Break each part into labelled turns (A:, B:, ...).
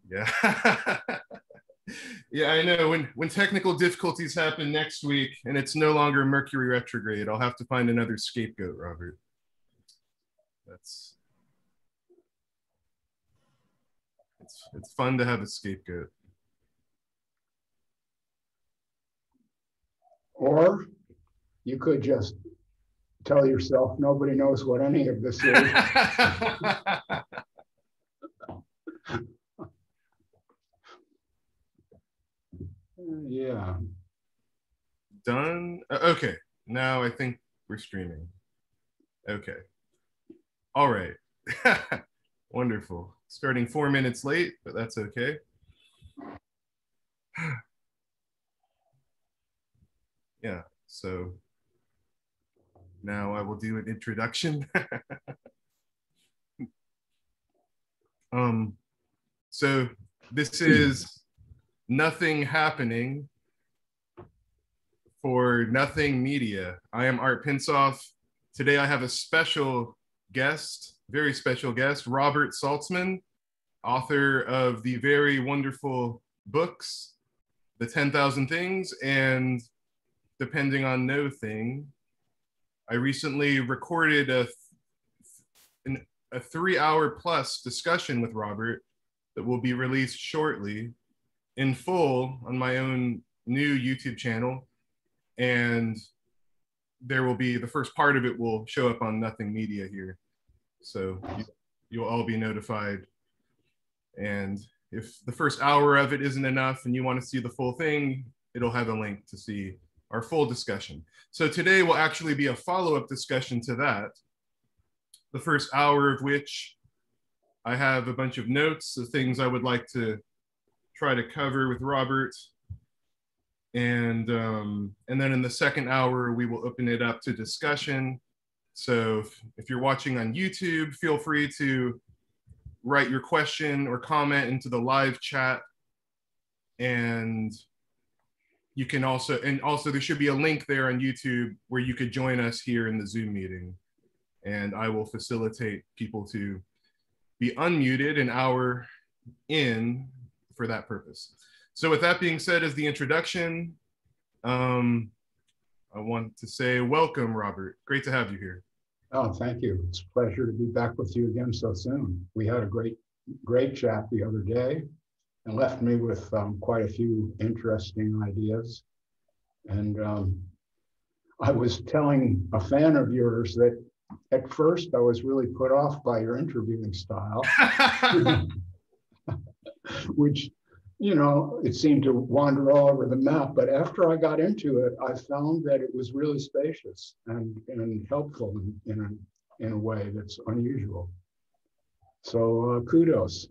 A: Yeah. Yeah, I know. When technical difficulties happen next week and it's no longer Mercury retrograde, I'll have to find another scapegoat, Robert. It's fun to have a scapegoat.
B: Or you could just tell yourself nobody knows what any of this is. Yeah.
A: Done. Okay. Now I think we're streaming. Okay. All right. Wonderful. Starting 4 minutes late, but that's okay. Yeah. So now I will do an introduction. So this is Nothing Happening for Nothing Media. I am Art Pinsoff. Today I have a special guest, very special guest, Robert Saltzman, author of the very wonderful books, The 10,000 Things and Depending on No Thing. I recently recorded a 3-hour plus discussion with Robert that will be released shortly in full on my own new YouTube channel. And there will be, the first part of it will show up on Nothing Media here. So you'll all be notified. And if the first hour of it isn't enough and you want to see the full thing, it'll have a link to see our full discussion. So today will actually be a follow-up discussion to that. The first hour of which I have a bunch of notes of things I would like to try to cover with Robert. And then in the second hour, we will open it up to discussion. So if you're watching on YouTube, feel free to write your question or comment into the live chat. And you can also there should be a link there on YouTube where you could join us here in the Zoom meeting. And I will facilitate people to be unmuted an hour in for that purpose. So with that being said as the introduction, I want to say welcome, Robert. Great to have you here.
B: Oh, thank you. It's a pleasure to be back with you again so soon. We had a great chat the other day and left me with quite a few interesting ideas. And I was telling a fan of yours that at first I was really put off by your interviewing style, which, you know, it seemed to wander all over the map. But after I got into it, I found that it was really spacious and helpful in a way that's unusual. So kudos.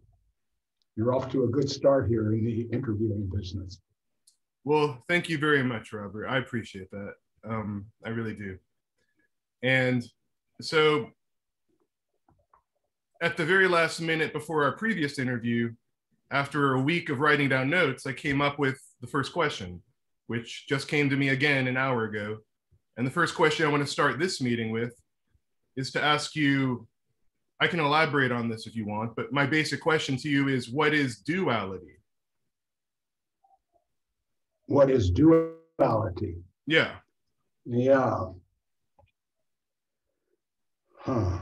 B: You're off to a good start here in the interviewing business.
A: Well, thank you very much, Robert. I appreciate that. I really do. And so at the very last minute before our previous interview, after a week of writing down notes, I came up with the first question, which just came to me again an hour ago. And the first question I want to start this meeting with is to ask you, I can elaborate on this if you want, but my basic question to you is, what is duality?
B: What is duality?
A: Yeah.
B: Yeah. Huh.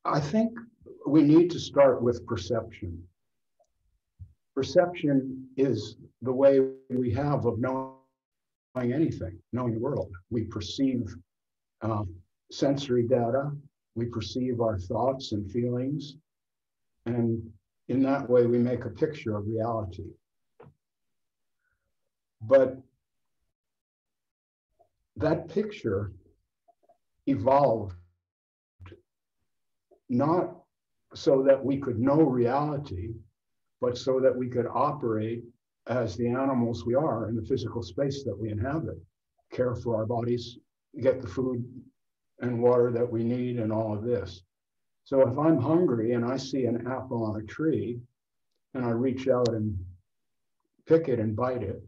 B: I think we need to start with perception. Perception is the way we have of knowing anything, knowing the world. We perceive sensory data, we perceive our thoughts and feelings, and in that way we make a picture of reality. But that picture evolved not so that we could know reality, but so that we could operate as the animals we are in the physical space that we inhabit, care for our bodies, get the food and water that we need and all of this. So if I'm hungry and I see an apple on a tree and I reach out and pick it and bite it,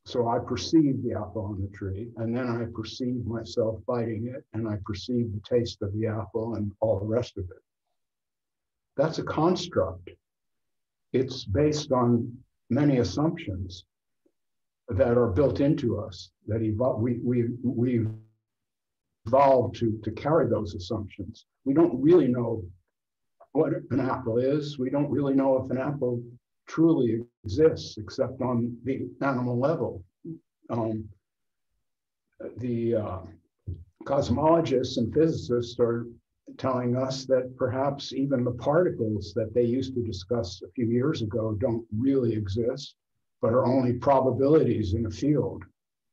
B: So I perceive the apple on the tree, and then I perceive myself biting it, and I perceive the taste of the apple and all the rest of it. That's a construct. It's based on many assumptions that are built into us, that we evolved to carry those assumptions. We don't really know what an apple is. We don't really know if an apple truly exists, except on the animal level. The cosmologists and physicists are telling us that perhaps even the particles that they used to discuss a few years ago don't really exist, but are only probabilities in a field,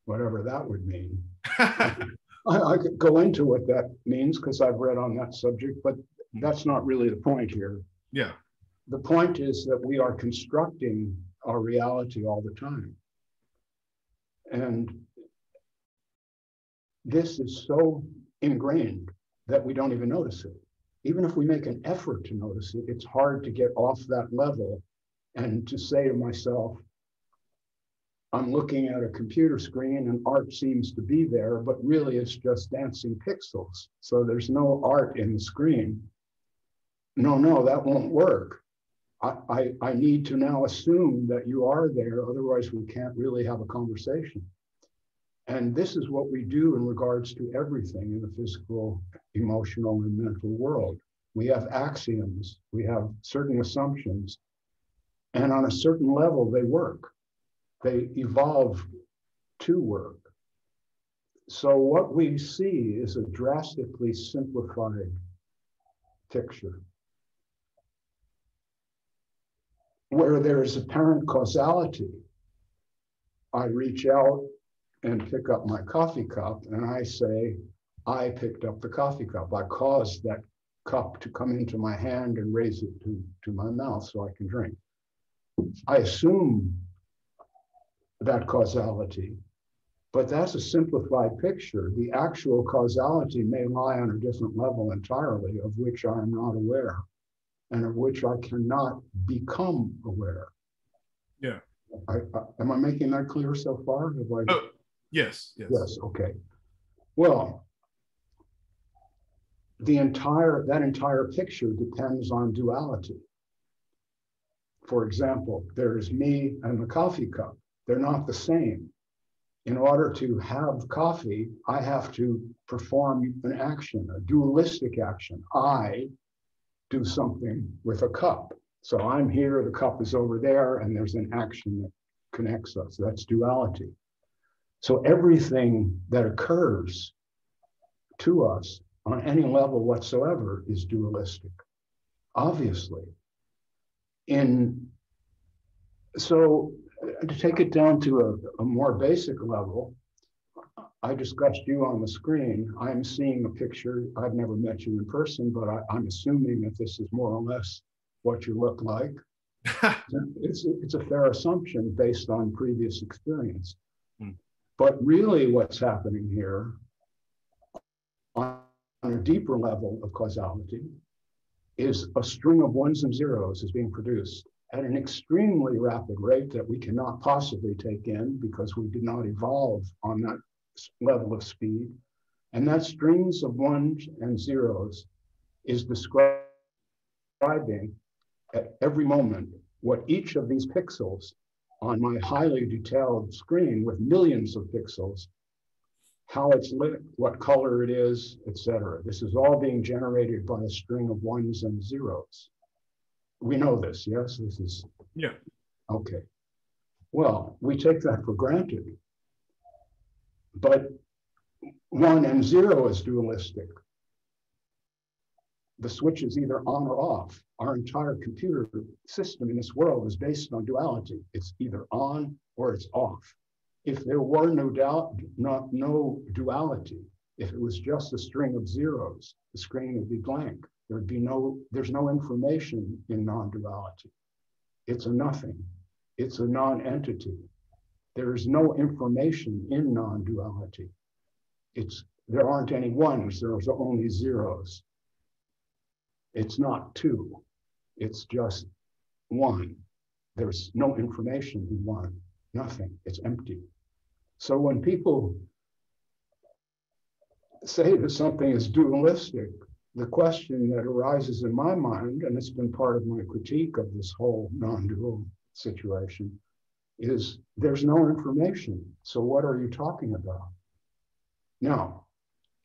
B: whatever that would mean. I could go into what that means because I've read on that subject, but that's not really the point here.
A: Yeah.
B: The point is that we are constructing our reality all the time. And this is so ingrained that we don't even notice it. Even if we make an effort to notice it, it's hard to get off that level and to say to myself, I'm looking at a computer screen and art seems to be there, but really it's just dancing pixels. So there's no art in the screen. No, that won't work. I need to now assume that you are there, otherwise we can't really have a conversation. And this is what we do in regards to everything in the physical, emotional, and mental world. We have axioms, we have certain assumptions, and on a certain level, they work. They evolve to work. So what we see is a drastically simplified picture where there is apparent causality. I reach out and pick up my coffee cup, and I say, I picked up the coffee cup. I caused that cup to come into my hand and raise it to my mouth so I can drink. I assume that causality, but that's a simplified picture. The actual causality may lie on a different level entirely, of which I am not aware, and of which I cannot become aware.
A: Yeah.
B: Am I making that clear so far?
A: Oh, yes.
B: Yes, okay. Well, that entire picture depends on duality. For example, there's me and the coffee cup. They're not the same. In order to have coffee, I have to perform an action, a dualistic action. I do something with a cup. So I'm here, the cup is over there, and there's an action that connects us. That's duality. So everything that occurs to us on any level whatsoever is dualistic, obviously. So to take it down to a more basic level, I discussed you on the screen. I'm seeing a picture. I've never met you in person, but I'm assuming that this is more or less what you look like. It's a fair assumption based on previous experience. But really what's happening here on a deeper level of causality is a string of ones and zeros is being produced at an extremely rapid rate that we cannot possibly take in because we did not evolve on that level of speed. And that strings of ones and zeros is describing at every moment what each of these pixels on my highly detailed screen with millions of pixels, how it's lit, what color it is, etc. This is all being generated by a string of ones and zeros. We know this, yes? This is,
A: yeah.
B: Okay. Well, we take that for granted. But 1 and 0 is dualistic. The switch is either on or off. Our entire computer system in this world is based on duality. It's either on or it's off. If there were no duality, if it was just a string of zeros, the screen would be blank. There's no information in non-duality. It's a nothing. It's a non-entity. There is no information in non-duality. There aren't any ones, there's only zeros. It's not 2, it's just 1. There's no information in 1, nothing, it's empty. So when people say that something is dualistic, the question that arises in my mind, and it's been part of my critique of this whole non-dual situation, is there's no information. So what are you talking about? Now,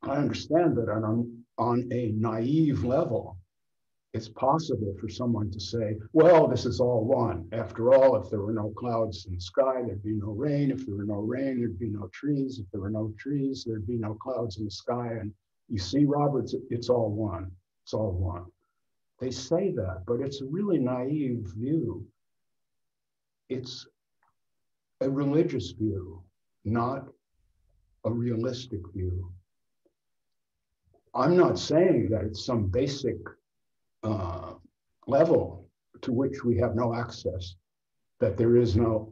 B: I understand that on a naive level, it's possible for someone to say, well, this is all one. After all, if there were no clouds in the sky, there'd be no rain. If there were no rain, there'd be no trees. If there were no trees, there'd be no clouds in the sky. And you see, Robert, it's all one. It's all one. They say that, but it's a really naive view. It's a religious view, not a realistic view. I'm not saying that it's some basic level to which we have no access, that there is no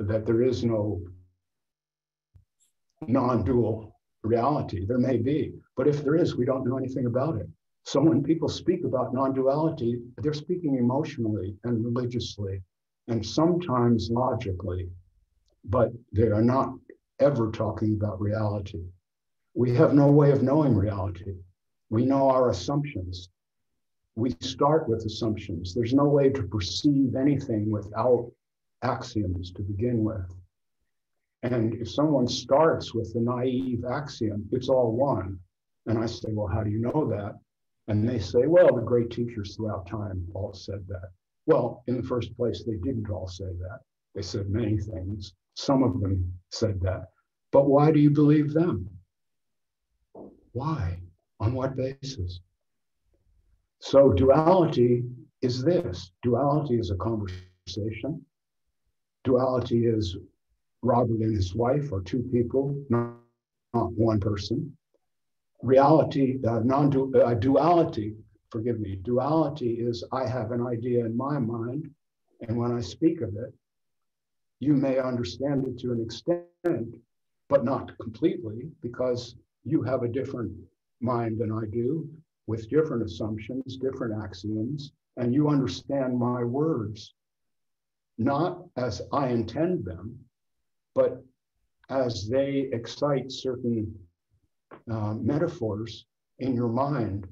B: non-dual reality. There may be, but if there is, we don't know anything about it. So when people speak about non-duality, they're speaking emotionally and religiously, and sometimes logically, but they are not ever talking about reality. We have no way of knowing reality. We know our assumptions. We start with assumptions. There's no way to perceive anything without axioms to begin with. And if someone starts with the naive axiom, it's all one, and I say, well, how do you know that? And they say, well, the great teachers throughout time all said that. Well, in the first place, they didn't all say that. They said many things. Some of them said that. But why do you believe them? Why? On what basis? So duality is this. Duality is a conversation. Duality is Robert and his wife are two people, not one person. Reality, duality, forgive me, duality is I have an idea in my mind, and when I speak of it, you may understand it to an extent, but not completely, because you have a different mind than I do, with different assumptions, different axioms, and you understand my words, not as I intend them, but as they excite certain metaphors in your mind.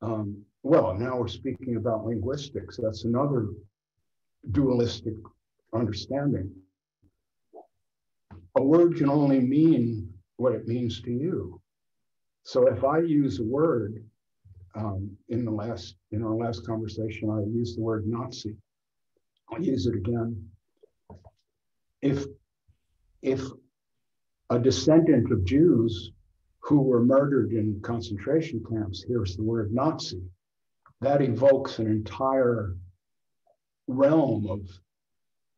B: Well, now we're speaking about linguistics. That's another dualistic understanding. A word can only mean what it means to you. So if I use a word, in our last conversation, I used the word Nazi. I'll use it again. If a descendant of Jews who were murdered in concentration camps hears the word Nazi, that evokes an entire realm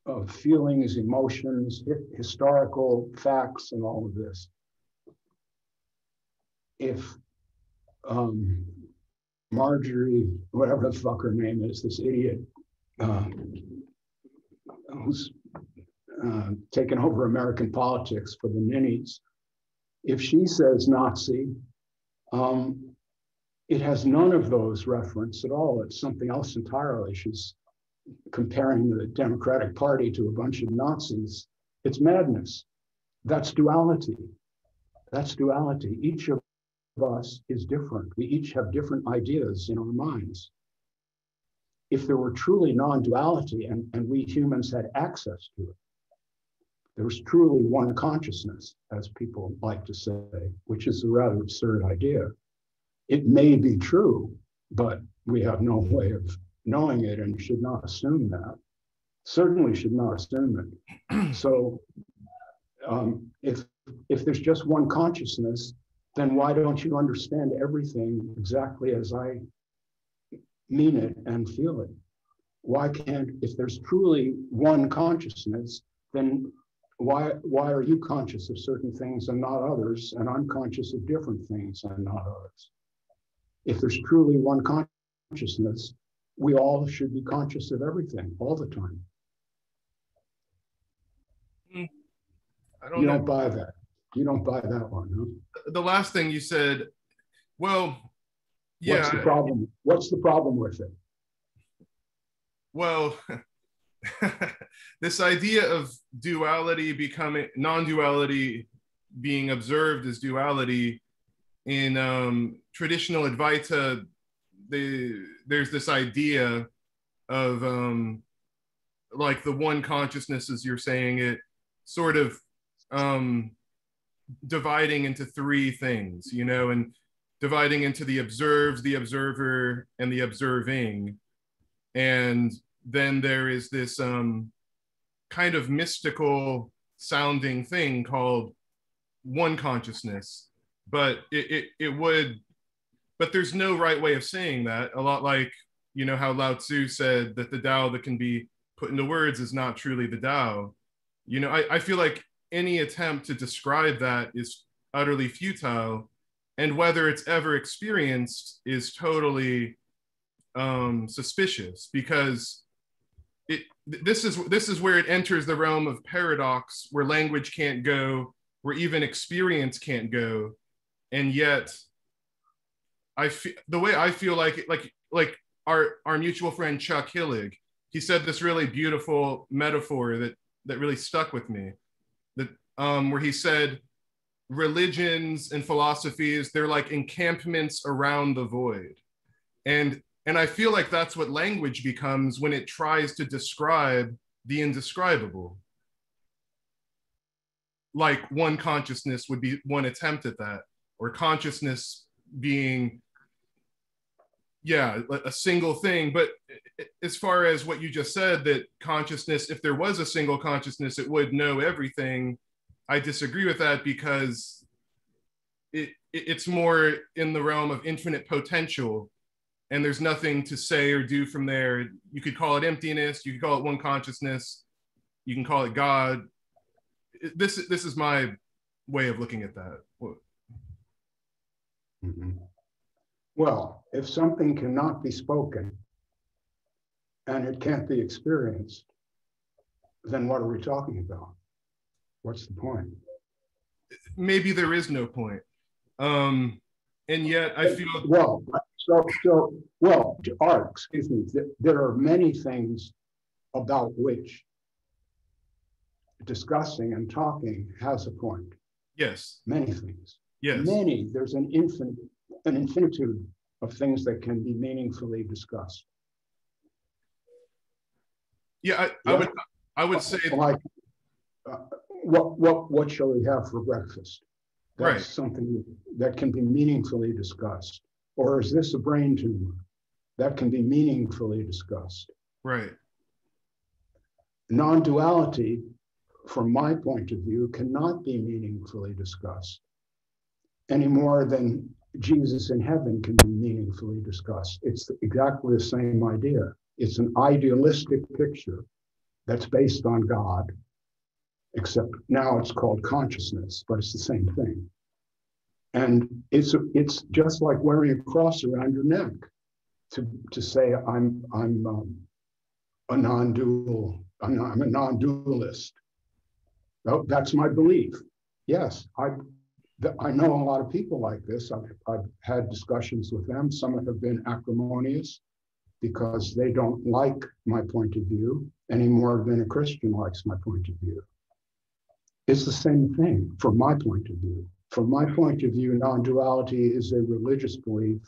B: of feelings, emotions, historical facts, and all of this. If Marjorie, whatever the fuck her name is, this idiot who's taken over American politics for the ninnies, if she says Nazi, it has none of those reference at all. It's something else entirely. She's comparing the Democratic Party to a bunch of Nazis. It's madness. That's duality. That's duality. Each of us is different. We each have different ideas in our minds. If there were truly non-duality and we humans had access to it, there was truly one consciousness, as people like to say, which is a rather absurd idea. It may be true, but we have no way of knowing it and should not assume that. Certainly should not assume it. So if there's just one consciousness, then why don't you understand everything exactly as I mean it and feel it? Why can't, if there's truly one consciousness, then why are you conscious of certain things and not others, and I'm conscious of different things and not others? If there's truly one consciousness, we all should be conscious of everything all the time. You don't buy that. You don't buy that one, huh?
A: The last thing you said, well, yeah.
B: What's the problem? What's the problem with it?
A: Well, this idea of duality becoming non-duality being observed as duality in traditional Advaita, there's this idea of like the one consciousness, as you're saying it, sort of dividing into three things, you know, and dividing into the observed, the observer, and the observing. And then there is this kind of mystical sounding thing called one consciousness, but but there's no right way of saying that. A lot like, you know, how Lao Tzu said that the Tao that can be put into words is not truly the Tao. You know, I feel like any attempt to describe that is utterly futile, and whether it's ever experienced is totally suspicious, because this is where it enters the realm of paradox, where language can't go, where even experience can't go. And yet I feel the way I feel like our mutual friend Chuck Hillig, he said this really beautiful metaphor that really stuck with me, that where he said religions and philosophies, they're like encampments around the void. And I feel like that's what language becomes when it tries to describe the indescribable. Like one consciousness would be one attempt at that, or consciousness being, yeah, a single thing. But as far as what you just said, that consciousness, if there was a single consciousness, it would know everything, I disagree with that, because it's more in the realm of infinite potential, and there's nothing to say or do from there. You could call it emptiness, you could call it one consciousness, you can call it God. This is my way of looking at that.
B: Mm-hmm. Well, if something cannot be spoken and it can't be experienced, then what are we talking about? What's the point?
A: Maybe there is no point. And yet I feel...
B: Art, excuse me, there are many things about which discussing and talking has a point.
A: Yes.
B: Many things.
A: Yes.
B: Many. There's an infinitude of things that can be meaningfully discussed.
A: Yeah, I would say
B: like what shall we have for breakfast? That's right. Something that can be meaningfully discussed. Or is this a brain tumor? That can be meaningfully discussed.
A: Right.
B: Non-duality, from my point of view, cannot be meaningfully discussed any more than Jesus in heaven can be meaningfully discussed. It's exactly the same idea. It's an idealistic picture that's based on God, except now it's called consciousness, but it's the same thing. And it's just like wearing a cross around your neck to say I'm a non-dualist. Well, that's my belief. Yes, I know a lot of people like this. I've had discussions with them. Some have been acrimonious because they don't like my point of view any more than a Christian likes my point of view. It's the same thing from my point of view. From my point of view, non-duality is a religious belief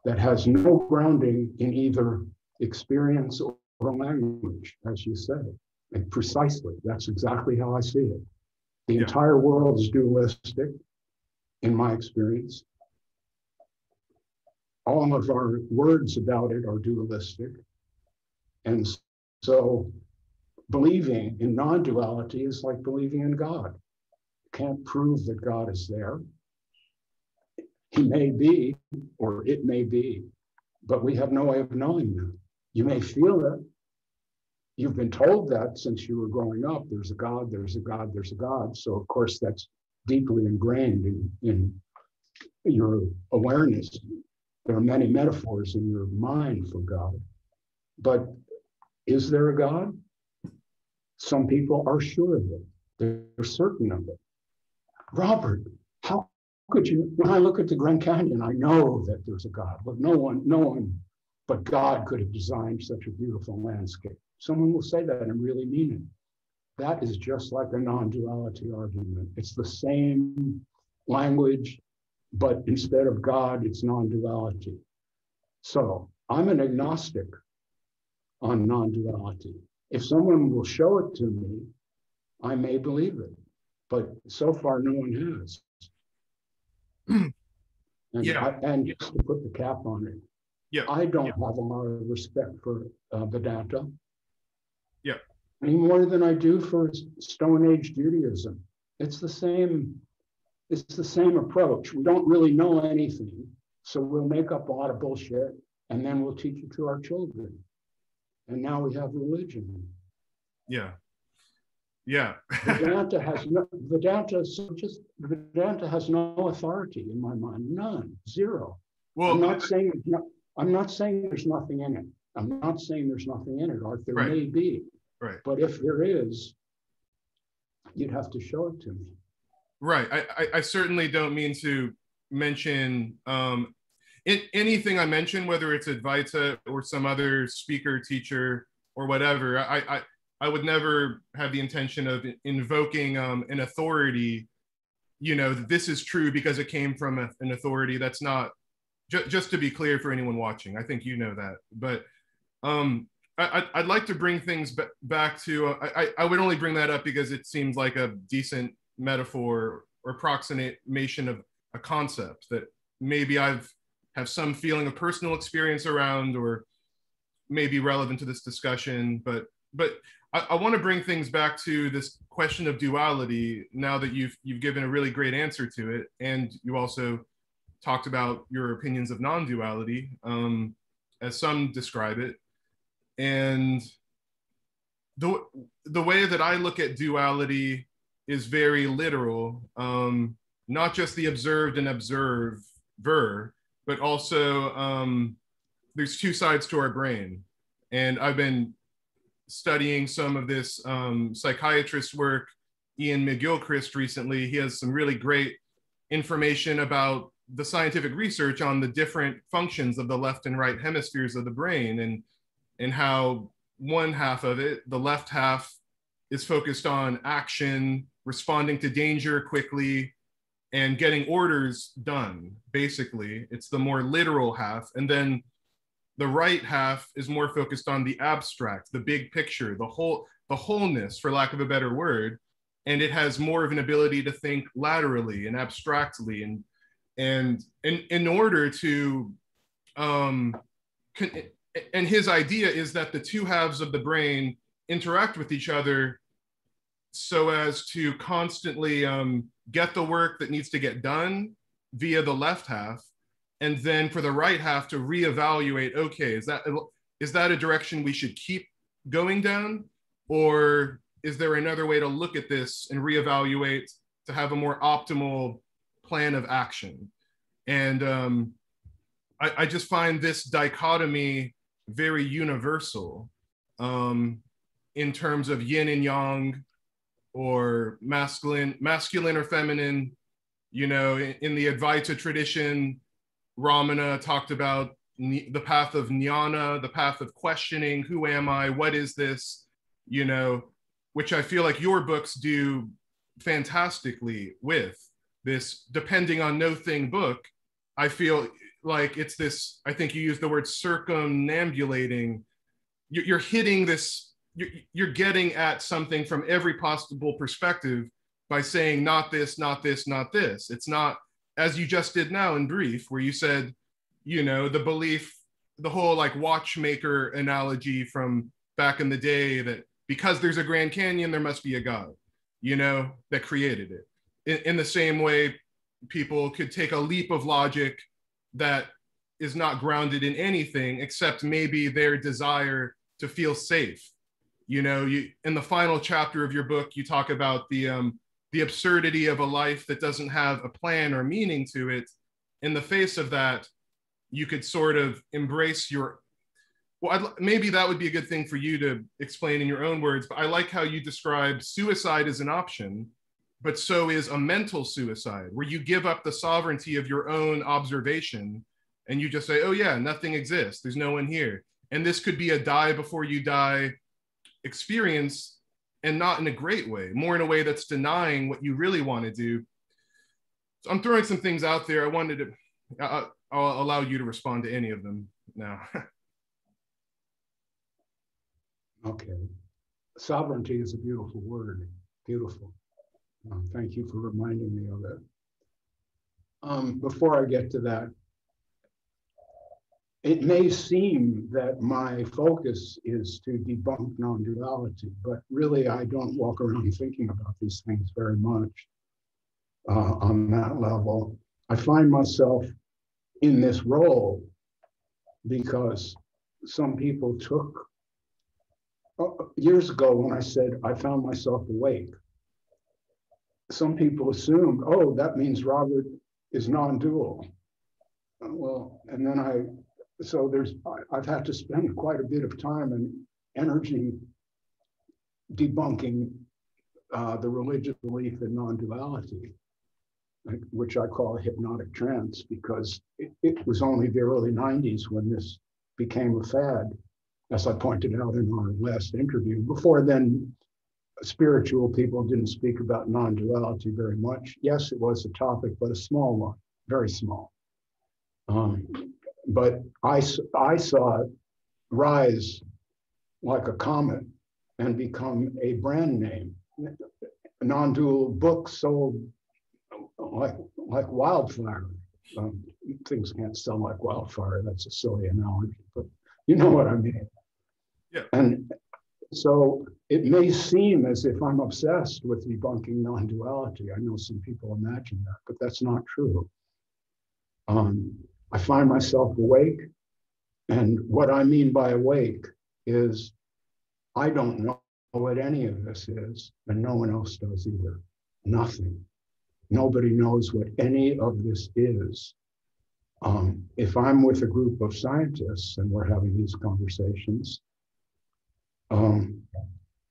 B: that has no grounding in either experience or language, as you say. And precisely, that's exactly how I see it. The entire world is dualistic, in my experience. All of our words about it are dualistic. And so believing in non-duality is like believing in God. Can't prove that God is there. He may be, or it may be, but we have no way of knowing that. You may feel it. You've been told that since you were growing up. There's a God, there's a God, there's a God. So of course that's deeply ingrained in your awareness. There are many metaphors in your mind for God. But is there a God? Some people are sure of it. They're certain of it. Robert, how could you, when I look at the Grand Canyon, I know that there's a God, but no one but God could have designed such a beautiful landscape. Someone will say that and really mean it. That is just like a non-duality argument. It's the same language, but instead of God, it's non-duality. So I'm an agnostic on non-duality. If someone will show it to me, I may believe it. But so far, no one has. And just to put the cap on it, I don't have a lot of respect for Vedanta. Any more than I do for Stone Age Judaism. It's the same approach. We don't really know anything, so we'll make up a lot of bullshit, and then we'll teach it to our children. And now we have religion. Vedanta has no authority in my mind. None. Zero. Well, I'm not saying there's nothing in it. I'm not saying there's nothing in it, Art. There may be.
A: Right.
B: But if there is, you'd have to show it to me.
A: Right. I certainly don't mean to mention anything I mention, whether it's Advaita or some other speaker, teacher, or whatever. I would never have the intention of invoking an authority, that this is true because it came from an authority. That's not, just to be clear for anyone watching. I think you know that. But I'd like to bring things back to, I would only bring that up because it seems like a decent metaphor or approximation of a concept that maybe have some feeling of personal experience around, or maybe relevant to this discussion. But I want to bring things back to this question of duality now that you've given a really great answer to it, and you also talked about your opinions of non-duality, as some describe it. And the way that I look at duality is very literal, not just the observed and observer, but also there's two sides to our brain. And I've been studying some of this psychiatrist work, Ian McGilchrist, recently. He has some really great information about the scientific research on the different functions of the left and right hemispheres of the brain, and how one half of it, the left half, is focused on action, responding to danger quickly, and getting orders done. Basically, it's the more literal half. And then the right half is more focused on the abstract, the big picture, the wholeness, for lack of a better word. And it has more of an ability to think laterally and abstractly. And in order to, and his idea is that the two halves of the brain interact with each other so as to constantly get the work that needs to get done via the left half, and then for the right half to reevaluate, okay, is that a direction we should keep going down? Or is there another way to look at this and reevaluate to have a more optimal plan of action? And I just find this dichotomy very universal in terms of yin and yang, or masculine or feminine. In the Advaita tradition, Ramana talked about the path of jnana, the path of questioning. Who am I? What is this? Which I feel like your books do fantastically with this depending on no thing book. I feel like it's this, I think you used the word circumambulating. You're hitting this, you're getting at something from every possible perspective by saying not this, not this, not this. It's not, as you just did now in brief, where you said, the belief, the whole like watchmaker analogy from back in the day, that because there's a Grand Canyon, there must be a God, that created it. In the same way, people could take a leap of logic that is not grounded in anything except maybe their desire to feel safe. In the final chapter of your book, you talk about the absurdity of a life that doesn't have a plan or meaning to it. In the face of that, you could sort of embrace maybe that would be a good thing for you to explain in your own words, but I like how you describe suicide as an option, but so is a mental suicide, where you give up the sovereignty of your own observation and you just say, oh yeah, nothing exists, there's no one here. And this could be a die before you die experience, and not in a great way, more in a way that's denying what you really want to do. So I'm throwing some things out there. I wanted to, I'll allow you to respond to any of them now.
B: Okay. Sovereignty is a beautiful word. Beautiful. Thank you for reminding me of it. Before I get to that, it may seem that my focus is to debunk non-duality, but really I don't walk around thinking about these things very much on that level. I find myself in this role because some people took, years ago when I said I found myself awake, some people assumed, oh, that means Robert is non-dual. Well, and then I've had to spend quite a bit of time and energy debunking the religious belief in non-duality, which I call a hypnotic trance, because it was only the early 90s when this became a fad, as I pointed out in our last interview. Before then, spiritual people didn't speak about non-duality very much. Yes, it was a topic, but a small one, very small. But I saw it rise like a comet and become a brand name. Non-dual books sold like wildfire. Things can't sell like wildfire. That's a silly analogy, but you know what I mean.
A: Yeah.
B: And so it may seem as if I'm obsessed with debunking non-duality. I know some people imagine that, but that's not true. I find myself awake, and what I mean by awake is I don't know what any of this is, and no one else does either. Nothing. Nobody knows what any of this is. If I'm with a group of scientists and we're having these conversations,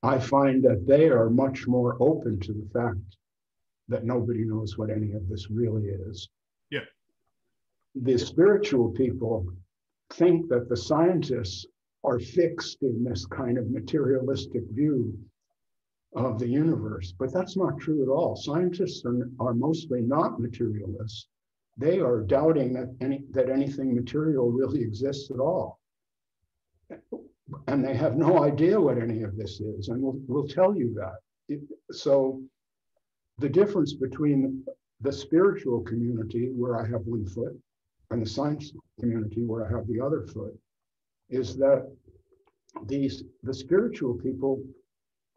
B: I find that they are much more open to the fact that nobody knows what any of this really is.
A: Yeah.
B: The spiritual people think that the scientists are fixed in this kind of materialistic view of the universe, but that's not true at all. Scientists are mostly not materialists. They are doubting that anything material really exists at all. And they have no idea what any of this is, and we'll tell you that. So the difference between the spiritual community, where I have one foot, and the science community, where I have the other foot, is that the spiritual people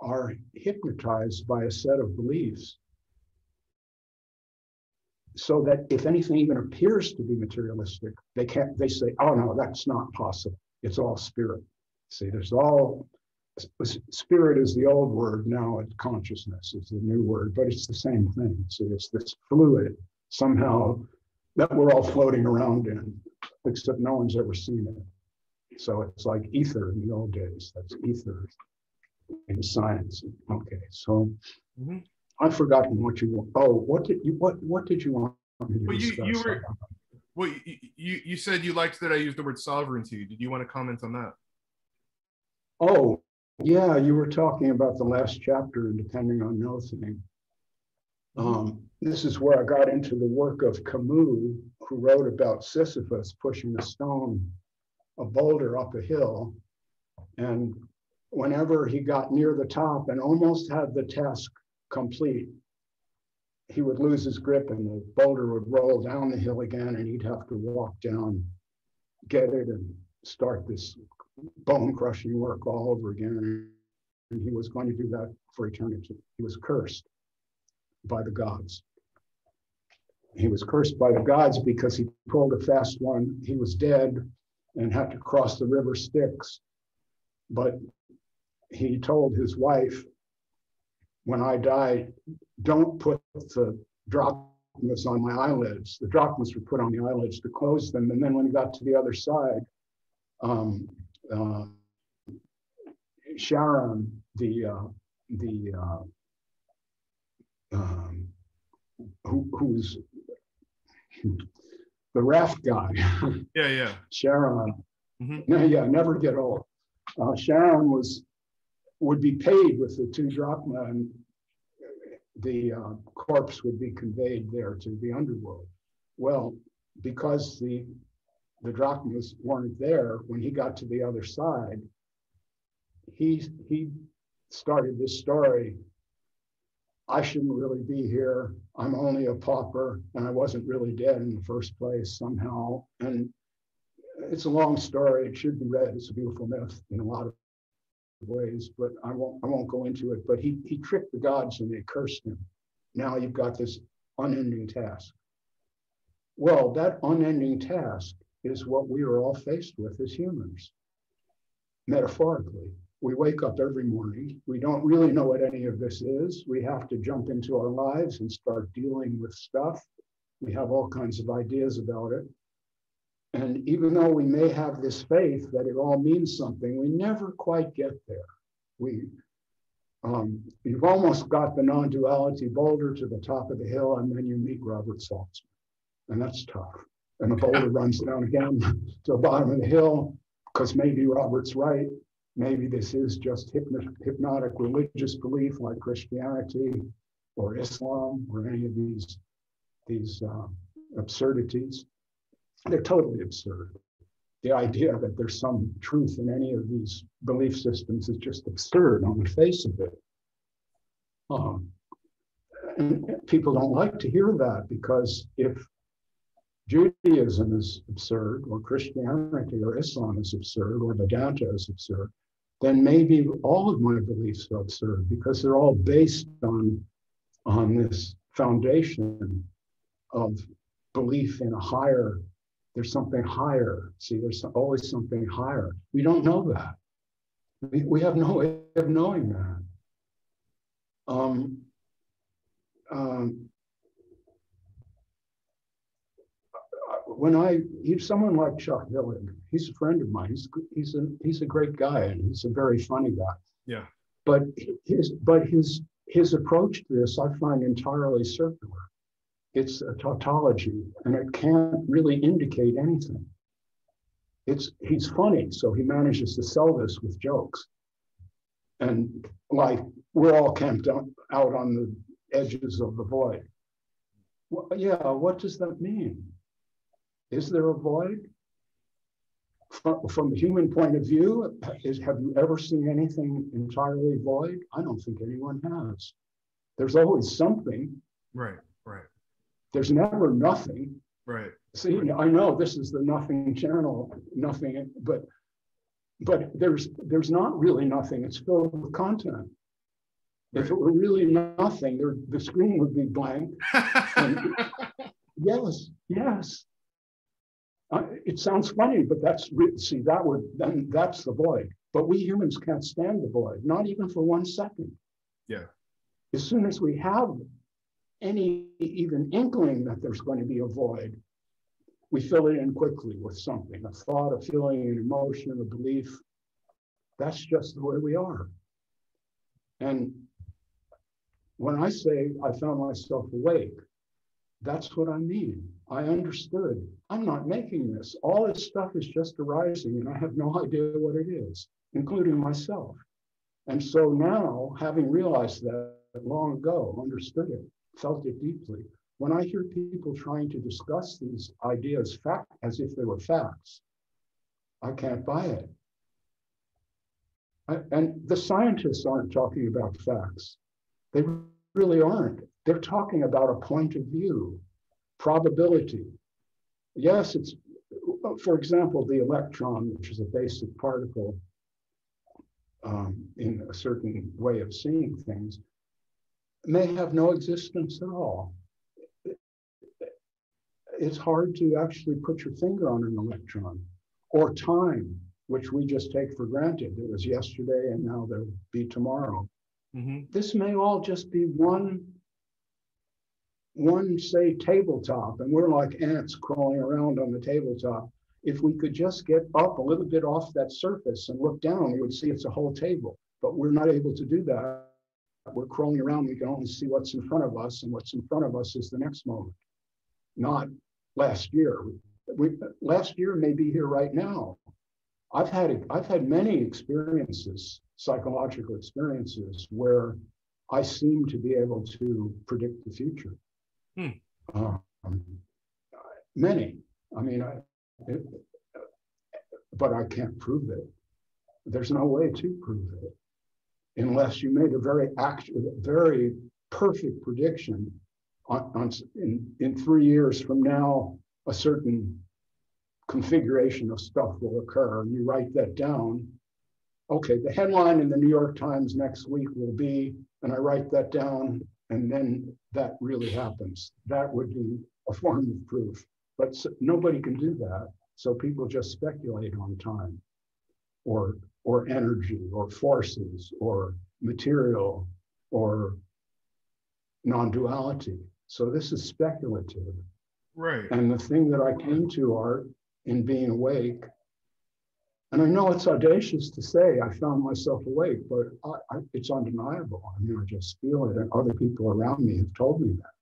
B: are hypnotized by a set of beliefs, so that if anything even appears to be materialistic, they say, oh no, that's not possible. It's all spirit. See, spirit is the old word, now it's consciousness is the new word, but it's the same thing. So it's this fluid somehow that we're all floating around in, except no one's ever seen it. So it's like ether in the old days. That's ether in science. Okay, so I've forgotten what you want. Oh, what did you want me to discuss?
A: You said you liked that I used the word sovereignty. Did you want to comment on that?
B: Oh, yeah, you were talking about the last chapter, depending on no thing. This is where I got into the work of Camus, who wrote about Sisyphus pushing a boulder up a hill. And whenever he got near the top and almost had the task complete, he would lose his grip and the boulder would roll down the hill again, and he'd have to walk down, get it, and start this bone-crushing work all over again. And he was going to do that for eternity. He was cursed by the gods. He was cursed by the gods because he pulled a fast one. He was dead and had to cross the river Styx. But he told his wife, when I die, don't put the drachmas on my eyelids. The drachmas were put on the eyelids to close them. And then when he got to the other side, Sharon, who's the raft guy.
A: Yeah.
B: Sharon. Yeah, never get old. Sharon was would be paid with the 2 drachma, and the corpse would be conveyed there to the underworld. Well, because the drachmas weren't there, when he got to the other side, he started this story. I shouldn't really be here. I'm only a pauper, and I wasn't really dead in the first place somehow. And it's a long story. It should be read. It's a beautiful myth in a lot of ways, but I won't go into it. But he tricked the gods and they cursed him. Now you've got this unending task. Well, that unending task is what we are all faced with as humans, metaphorically. We wake up every morning. We don't really know what any of this is. We have to jump into our lives and start dealing with stuff. We have all kinds of ideas about it. And even though we may have this faith that it all means something, we never quite get there. You've almost got the non-duality boulder to the top of the hill, and then you meet Robert Saltzman. And that's tough. And the boulder runs down again to the bottom of the hill, because maybe Robert's right. Maybe this is just hypnotic religious belief like Christianity or Islam or any of these absurdities. They're totally absurd. The idea that there's some truth in any of these belief systems is just absurd on the face of it. And people don't like to hear that, because if Judaism is absurd, or Christianity or Islam is absurd, or Vedanta is absurd, then maybe all of my beliefs are absurd, because they're all based on this foundation of belief in a higher, there's something higher. See, there's always something higher. We don't know that. We have no way of knowing that. He's someone like Chuck Hillig, he's a friend of mine. He's a great guy, and he's a very funny guy.
A: Yeah.
B: But his approach to this I find entirely circular. It's a tautology, and it can't really indicate anything. He's funny, so he manages to sell this with jokes. And like, we're all camped out on the edges of the void. Well, yeah, what does that mean? Is there a void? From the human point of view, have you ever seen anything entirely void? I don't think anyone has. There's always something.
A: Right.
B: There's never nothing.
A: Right.
B: See, I know this is the nothing channel, nothing, but there's not really nothing. It's filled with content. Right. If it were really nothing, the screen would be blank. And yes. It sounds funny, but that's the void. But we humans can't stand the void, not even for 1 second.
A: Yeah.
B: As soon as we have any even inkling that there's going to be a void, we fill it in quickly with something, a thought, a feeling, an emotion, a belief. That's just the way we are. And when I say I found myself awake, that's what I mean. I understood. I'm not making this. All this stuff is just arising, and I have no idea what it is, including myself. And so now, having realized that long ago, understood it, felt it deeply, when I hear people trying to discuss these ideas as if they were facts, I can't buy it. And the scientists aren't talking about facts. They really aren't. They're talking about a point of view, probability. Yes, it's, for example, the electron, which is a basic particle in a certain way of seeing things, may have no existence at all. It's hard to actually put your finger on an electron, or time, which we just take for granted. It was yesterday and now there'll be tomorrow. Mm-hmm. This may all just be one, say, tabletop, and we're like ants crawling around on the tabletop. If we could just get up a little bit off that surface and look down, we would see it's a whole table, but we're not able to do that. We're crawling around, we can only see what's in front of us, and what's in front of us is the next moment, not last year. Last year may be here right now. I've had many experiences psychological experiences where I seem to be able to predict the future. Um, many. I mean, but I can't prove it. There's no way to prove it unless you made a very perfect prediction in 3 years from now, a certain configuration of stuff will occur, and you write that down. Okay, the headline in the New York Times next week will be, and I write that down, and then that really happens. That would be a form of proof, but nobody can do that. So people just speculate on time, or energy, or forces, or material, or non-duality. So this is speculative.
A: Right.
B: And the thing that I came to, Art, in being awake, and I know it's audacious to say I found myself awake, but it's undeniable. I mean, I just feel it, and other people around me have told me that.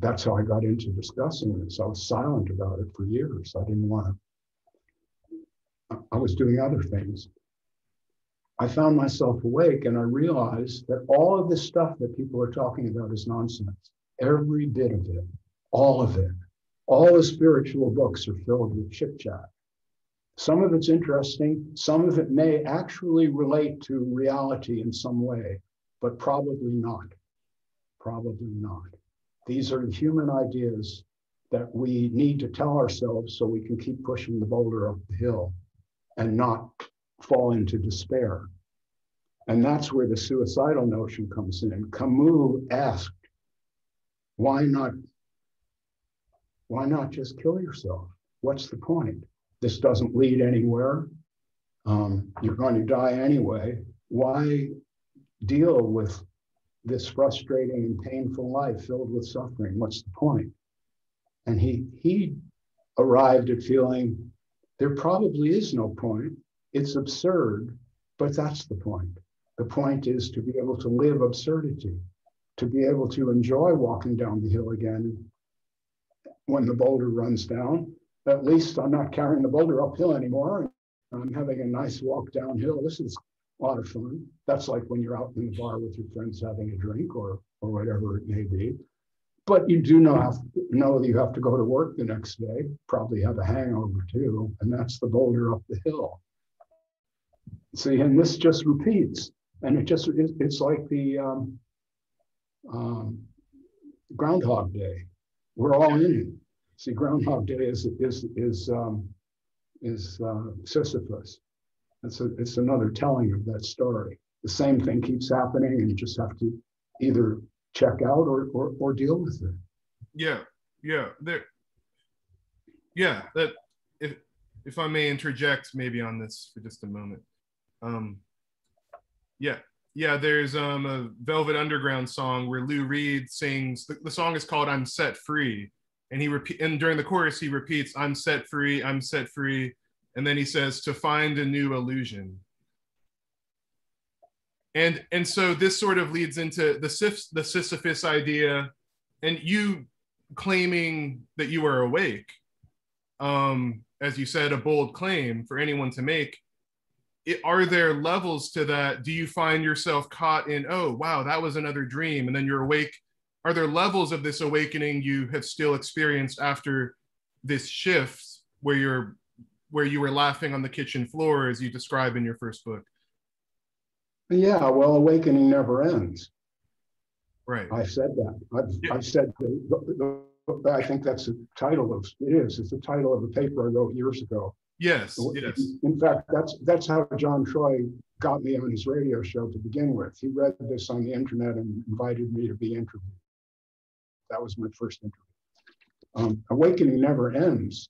B: That's how I got into discussing this. I was silent about it for years. I didn't want to. I was doing other things. I found myself awake, and I realized that all of this stuff that people are talking about is nonsense. Every bit of it, all of it. All the spiritual books are filled with chit chat. Some of it's interesting. Some of it may actually relate to reality in some way, but probably not. Probably not. These are human ideas that we need to tell ourselves so we can keep pushing the boulder up the hill and not fall into despair. And that's where the suicidal notion comes in. Camus asked, why not just kill yourself? What's the point? This doesn't lead anywhere. You're going to die anyway. Why deal with this frustrating and painful life filled with suffering? What's the point? And he arrived at feeling there probably is no point. It's absurd, but that's the point. The point is to be able to live absurdity, to be able to enjoy walking down the hill again when the boulder runs down. At least I'm not carrying the boulder uphill anymore. I'm having a nice walk downhill. This is a lot of fun. That's like when you're out in the bar with your friends having a drink or whatever it may be. But you do know that you have to go to work the next day, probably have a hangover too, and that's the boulder up the hill. See, and this just repeats. And it's like the Groundhog Day. We're all in it. See, Groundhog Day is Sisyphus. It's another telling of that story. The same thing keeps happening, and you just have to either check out or deal with it.
A: That if I may interject maybe on this for just a moment. There's a Velvet Underground song where Lou Reed sings, the song is called I'm Set Free. And and during the chorus, he repeats, I'm set free, and then he says, to find a new illusion. And so this sort of leads into the Sisyphus idea, and you claiming that you are awake, as you said, a bold claim for anyone to make. Are there levels to that? Do you find yourself caught in, oh, wow, that was another dream, and then you're awake? Are there levels of this awakening you have still experienced after this shift where you were laughing on the kitchen floor, as you describe in your first book?
B: Yeah, well, awakening never ends.
A: Right.
B: I've said that. I've said, I think that's the title of, it's the title of a paper I wrote years ago.
A: Yes.
B: In fact, that's how John Troy got me on his radio show to begin with. He read this on the internet and invited me to be interviewed. That was my first interview. Awakening never ends.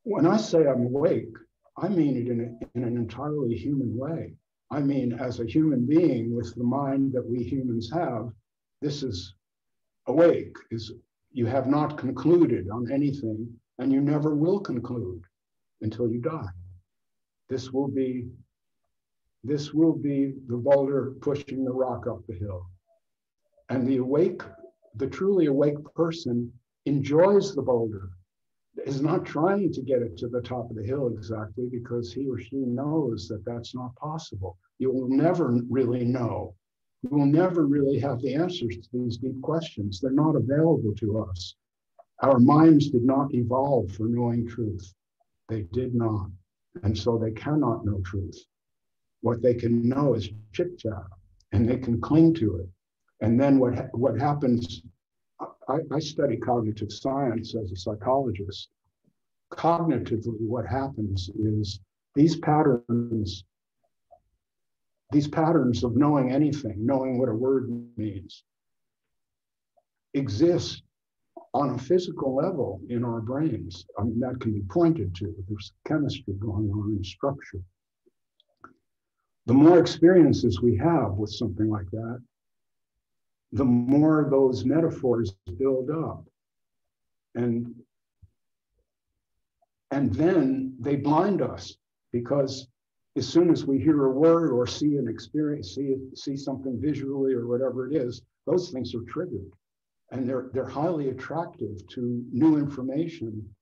B: When I say I'm awake, I mean it in an entirely human way. I mean, as a human being with the mind that we humans have, this is awake, is you have not concluded on anything, and you never will conclude until you die. This will be the boulder pushing the rock up the hill. And the truly awake person enjoys the boulder, is not trying to get it to the top of the hill exactly, because he or she knows that that's not possible. You will never really know. We will never really have the answers to these deep questions. They're not available to us. Our minds did not evolve for knowing truth. They did not. And so they cannot know truth. What they can know is chit chat, and they can cling to it. And then what happens, I study cognitive science as a psychologist. Cognitively, what happens is these patterns of knowing anything, knowing what a word means, exist on a physical level in our brains. I mean, that can be pointed to. There's chemistry going on in structure. The more experiences we have with something like that, the more those metaphors build up. And then they blind us, because as soon as we hear a word or see an experience, see something visually or whatever it is, those things are triggered. And they're highly attractive to new information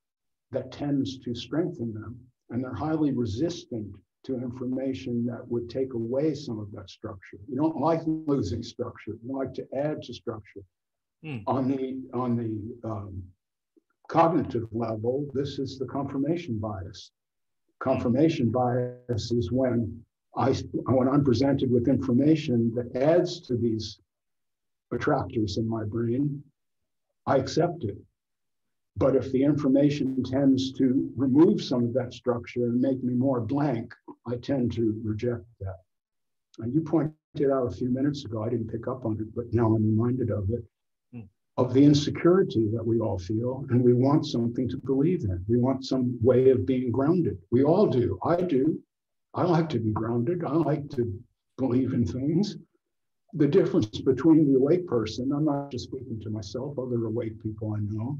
B: that tends to strengthen them. And they're highly resistant to information that would take away some of that structure. You don't like losing structure. You like to add to structure. On the cognitive level, this is the confirmation bias. Confirmation bias is when I'm presented with information that adds to these attractors in my brain, I accept it. But if the information tends to remove some of that structure and make me more blank, I tend to reject that. And you pointed out a few minutes ago, I didn't pick up on it, but now I'm reminded of it, of the insecurity that we all feel, and we want something to believe in. We want some way of being grounded. We all do. I do. I like to be grounded. I like to believe in things. The difference between the awake person, I'm not just speaking to myself, other awake people I know.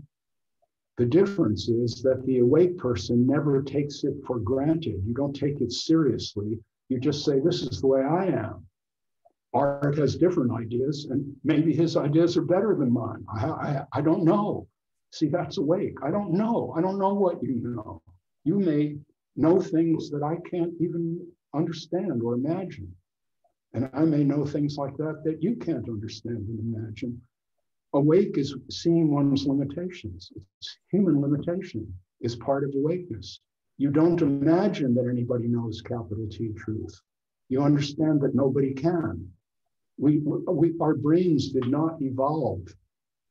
B: The difference is that the awake person never takes it for granted. You don't take it seriously. You just say, this is the way I am. Art has different ideas, and maybe his ideas are better than mine. I don't know. See, that's awake. I don't know. I don't know what you know. You may know things that I can't even understand or imagine. And I may know things like that you can't understand and imagine. Awake is seeing one's limitations. It's human limitation is part of awakeness. You don't imagine that anybody knows capital T truth. You understand that nobody can. Our brains did not evolve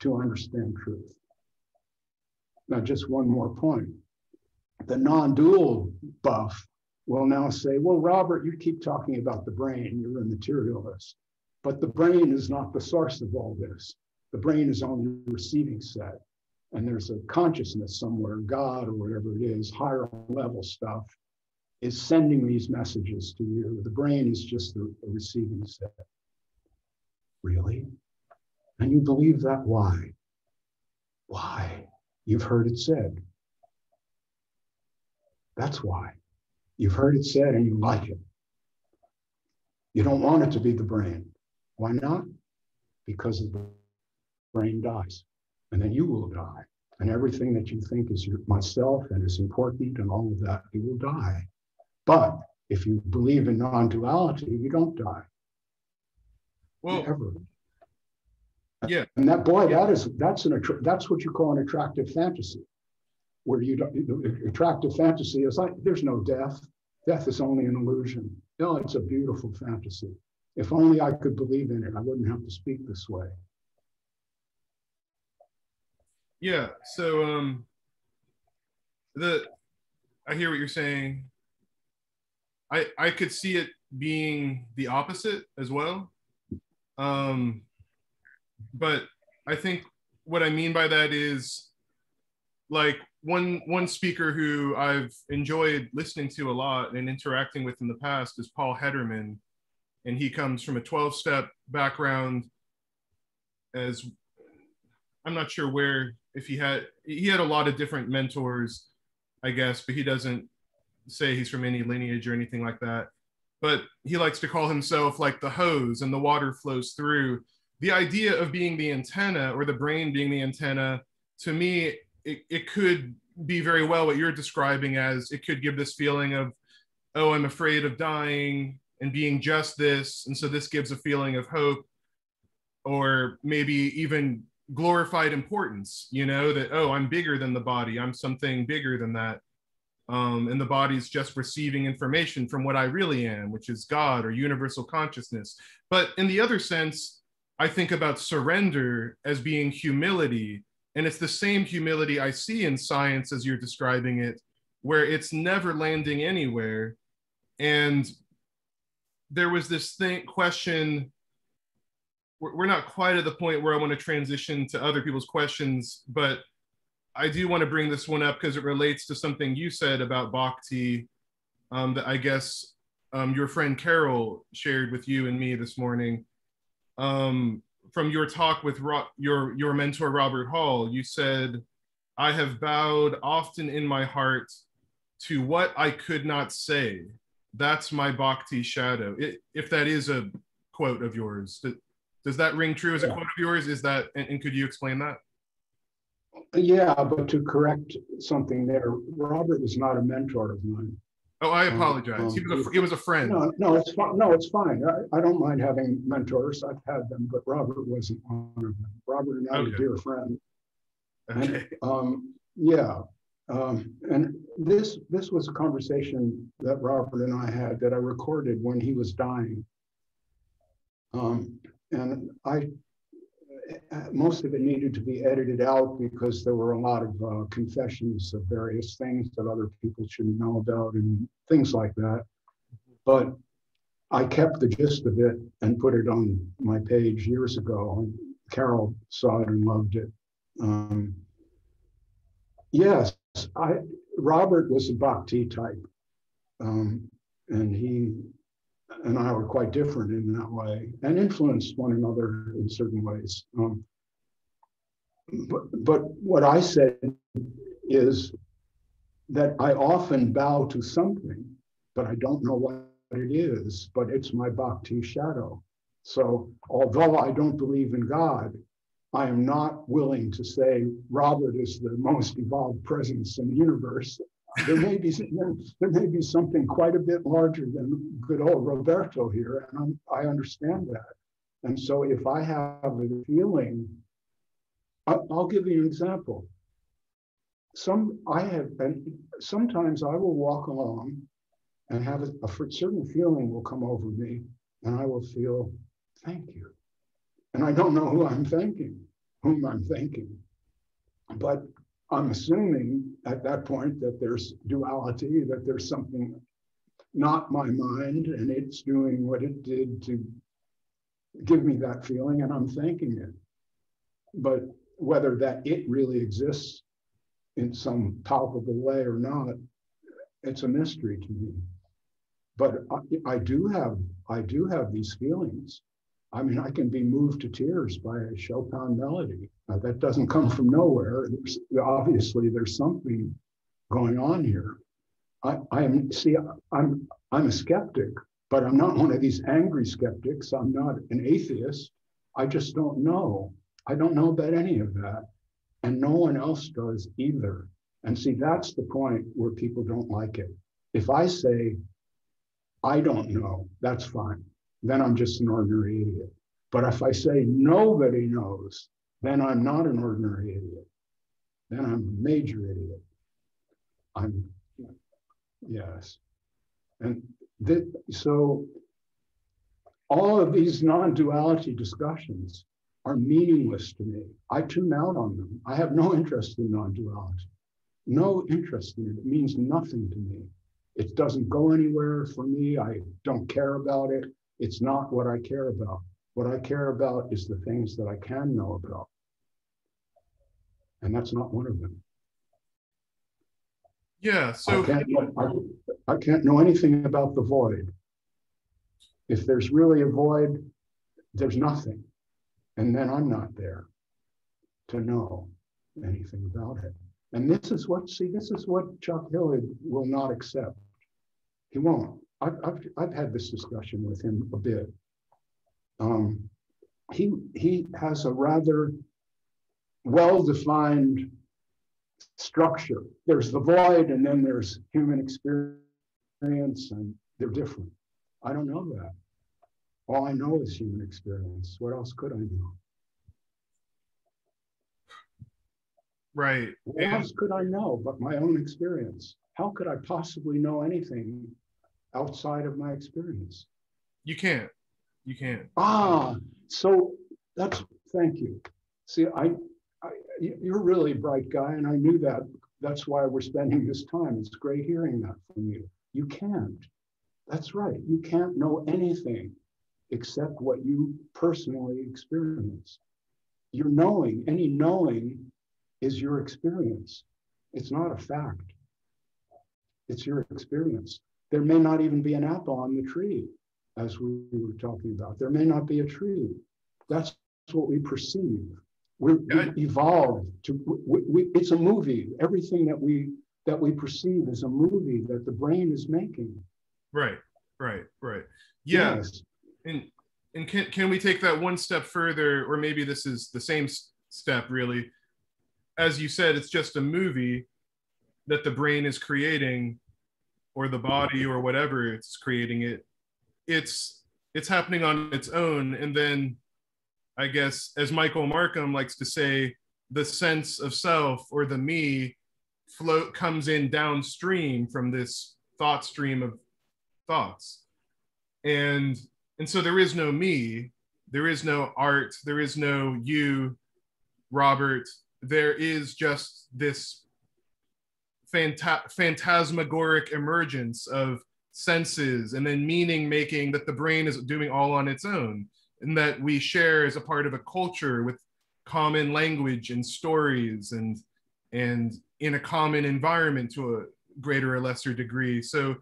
B: to understand truth. Now, just one more point. The non-dual buff will now say, well, Robert, you keep talking about the brain. You're a materialist. But the brain is not the source of all this. The brain is only a receiving set. And there's a consciousness somewhere, God or whatever it is, higher level stuff, is sending these messages to you. The brain is just a receiving set. Really? And you believe that? Why? Why? You've heard it said. That's why. You've heard it said and you like it. You don't want it to be the brain. Why not? Because the brain dies, and then you will die. And everything that you think is myself and is important and all of that, you will die. But if you believe in non-duality, you don't die.
A: Well,
B: ever.
A: Yeah.
B: And that's what you call an attractive fantasy, where attractive fantasy is like, there's no death. Death is only an illusion. No, it's a beautiful fantasy. If only I could believe in it, I wouldn't have to speak this way.
A: Yeah. So I hear what you're saying. I could see it being the opposite as well. But I think what I mean by that is, like, one speaker who I've enjoyed listening to a lot and interacting with in the past is Paul Hederman. And he comes from a 12-step background. As I'm not sure where, if he had a lot of different mentors, I guess, but he doesn't say he's from any lineage or anything like that. But he likes to call himself like the hose, and the water flows through. The idea of being the antenna, or the brain being the antenna, to me, it could be very well what you're describing as, it could give this feeling of, oh, I'm afraid of dying, and being just this. And so this gives a feeling of hope, or maybe even glorified importance, you know, that, oh, I'm bigger than the body. I'm something bigger than that. And the body's just receiving information from what I really am, which is God or universal consciousness. But in the other sense, I think about surrender as being humility. And it's the same humility I see in science as you're describing it, where it's never landing anywhere. And there was this question, we're not quite at the point where I want to transition to other people's questions, but I do want to bring this one up because it relates to something you said about bhakti, that I guess your friend Carol shared with you and me this morning. From your talk with your mentor, Robert Hall, you said, I have bowed often in my heart to what I could not say. That's my bhakti shadow. If that is a quote of yours, does that ring true as a quote of yours? Is that, and could you explain that?
B: Yeah, but to correct something there, Robert was not a mentor of mine.
A: Oh, I apologize. He was a friend.
B: No, it's fine. No, it's fine. I don't mind having mentors. I've had them, but Robert wasn't one of them. Robert and I are dear friends.
A: Okay.
B: And this was a conversation that Robert and I had that I recorded when he was dying. And most of it needed to be edited out because there were a lot of confessions of various things that other people shouldn't know about and things like that. But I kept the gist of it and put it on my page years ago. And Carol saw it and loved it. Yes, Robert was a bhakti type. And he and I were quite different in that way and influenced one another in certain ways. But what I said is that I often bow to something, but I don't know what it is, but it's my bhakti shadow. So although I don't believe in God, I am not willing to say Robert is the most evolved presence in the universe. There may be something quite a bit larger than good old Roberto here, and I understand that. And so if I have a feeling, I'll give you an example. Sometimes I will walk along and have a certain feeling will come over me, and I will feel, thank you. And I don't know whom I'm thanking, but I'm assuming at that point that there's duality, that there's something not my mind, and it's doing what it did to give me that feeling, and I'm thanking it. But whether that it really exists in some palpable way or not, it's a mystery to me. But I do have these feelings. I mean, I can be moved to tears by a Chopin melody. That doesn't come from nowhere. Obviously, there's something going on here. I'm a skeptic, but I'm not one of these angry skeptics. I'm not an atheist. I just don't know. I don't know about any of that, and no one else does either. And see, that's the point where people don't like it. If I say, I don't know, that's fine. Then I'm just an ordinary idiot. But if I say nobody knows, then I'm not an ordinary idiot. Then I'm a major idiot. Yes. And so all of these non-duality discussions are meaningless to me. I tune out on them. I have no interest in non-duality. No interest in it. It means nothing to me. It doesn't go anywhere for me. I don't care about it. It's not what I care about. What I care about is the things that I can know about. And that's not one of them.
A: Yeah, so
B: I can't know anything about the void. If there's really a void, there's nothing. And then I'm not there to know anything about it. And this is what Chuck Hillig will not accept. He won't. I've had this discussion with him a bit. He has a rather well-defined structure. There's the void, and then there's human experience, and they're different. I don't know that. All I know is human experience. What else could I know?
A: Right.
B: What else could I know but my own experience? How could I possibly know anything outside of my experience?
A: You can't. You can't.
B: So thank you. See, you're really a bright guy, and I knew that. That's why we're spending this time. It's great hearing that from you. You can't. That's right. You can't know anything except what you personally experience. Your knowing, any knowing is your experience. It's not a fact. It's your experience. There may not even be an apple on the tree, as we were talking about. There may not be a tree. That's what we perceive. We evolved to. It's a movie. Everything that we perceive is a movie that the brain is making.
A: Right. Yeah.
B: Yes.
A: And can we take that one step further, or maybe this is the same step, really? As you said, it's just a movie that the brain is creating, or the body, or whatever it's creating it. It's happening on its own. And then, I guess, as Michael Markham likes to say, the sense of self, or the me, comes in downstream from this thought stream of thoughts. And so there is no me, there is no art, there is no you, Robert. There is just this phantasmagoric emergence of senses and then meaning making that the brain is doing all on its own, and that we share as a part of a culture with common language and stories and in a common environment to a greater or lesser degree. So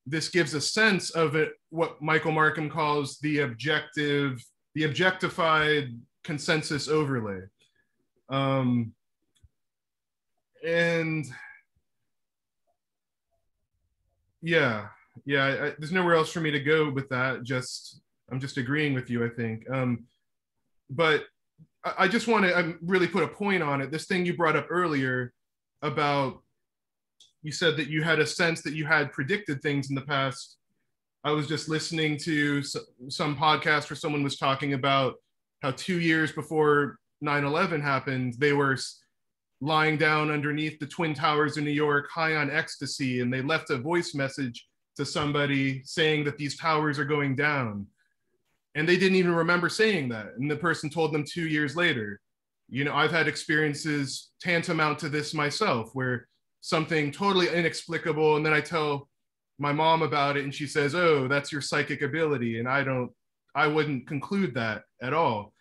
A: this gives a sense of it, what Michael Markham calls the objectified consensus overlay. And yeah, there's nowhere else for me to go with that. I'm just agreeing with you, I think. But I just want to really put a point on it. This thing you brought up earlier about, you said that you had a sense that you had predicted things in the past. I was just listening to some podcast where someone was talking about how 2 years before 9/11 happened, they were lying down underneath the Twin Towers in New York, high on ecstasy, and they left a voice message to somebody saying that these towers are going down. And they didn't even remember saying that. And the person told them 2 years later. You know, I've had experiences tantamount to this myself, where something totally inexplicable, and then I tell my mom about it, and she says, "Oh, that's your psychic ability." And I wouldn't conclude that at all.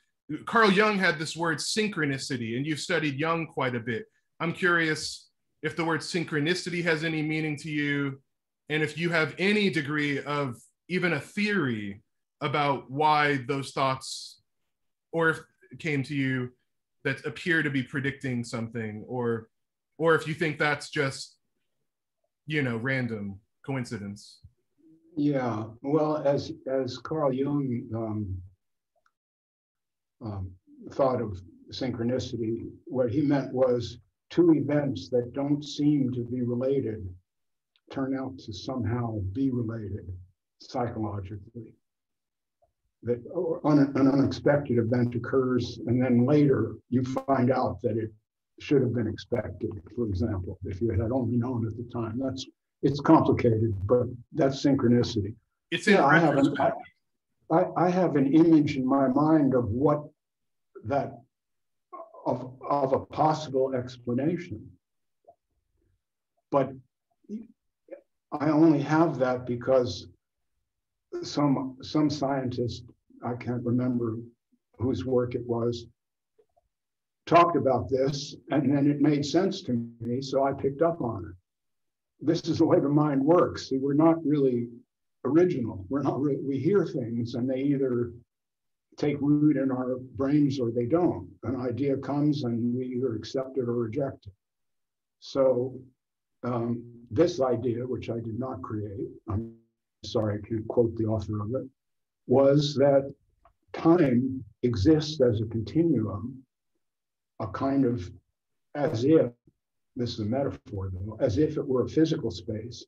A: Carl Jung had this word synchronicity, and you've studied Jung quite a bit. I'm curious if the word synchronicity has any meaning to you, and if you have any degree of even a theory about why those thoughts, or if it came to you, that appear to be predicting something, or if you think that's just, random coincidence.
B: Yeah, well, as Carl Jung thought of synchronicity, what he meant was two events that don't seem to be related turn out to somehow be related psychologically. That an unexpected event occurs, and then later you find out that it should have been expected, for example, if you had only known at the time. It's complicated, but that's synchronicity. I have an image in my mind of what of a possible explanation, but I only have that because some scientist, I can't remember whose work it was, talked about this, and then it made sense to me, so I picked up on it. This is the way the mind works. See, we're not really original. We hear things, and they either take root in our brains or they don't. An idea comes, and we either accept it or reject it. So this idea, which I did not create, I'm sorry, I can't quote the author of it, was that time exists as a continuum, a kind of, as if, this is a metaphor though, as if it were a physical space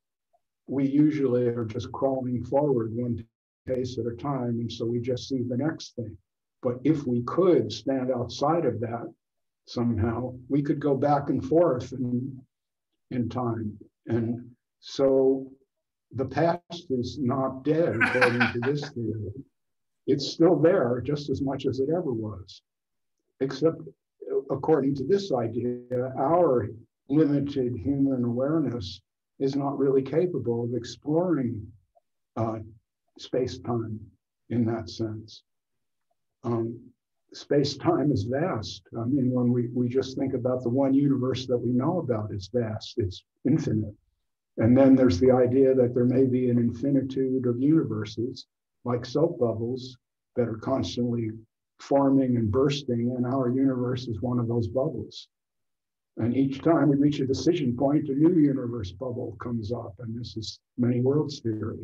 B: we usually are just crawling forward one pace at a time, and so we just see the next thing. But if we could stand outside of that somehow, we could go back and forth in time. And so the past is not dead, according to this theory. It's still there just as much as it ever was, except according to this idea, our limited human awareness is not really capable of exploring space-time in that sense. Space-time is vast. I mean, when we just think about the one universe that we know about, it's vast, it's infinite. And then there's the idea that there may be an infinitude of universes, like soap bubbles, that are constantly forming and bursting, and our universe is one of those bubbles. And each time we reach a decision point, a new universe bubble comes up, and this is many worlds theory.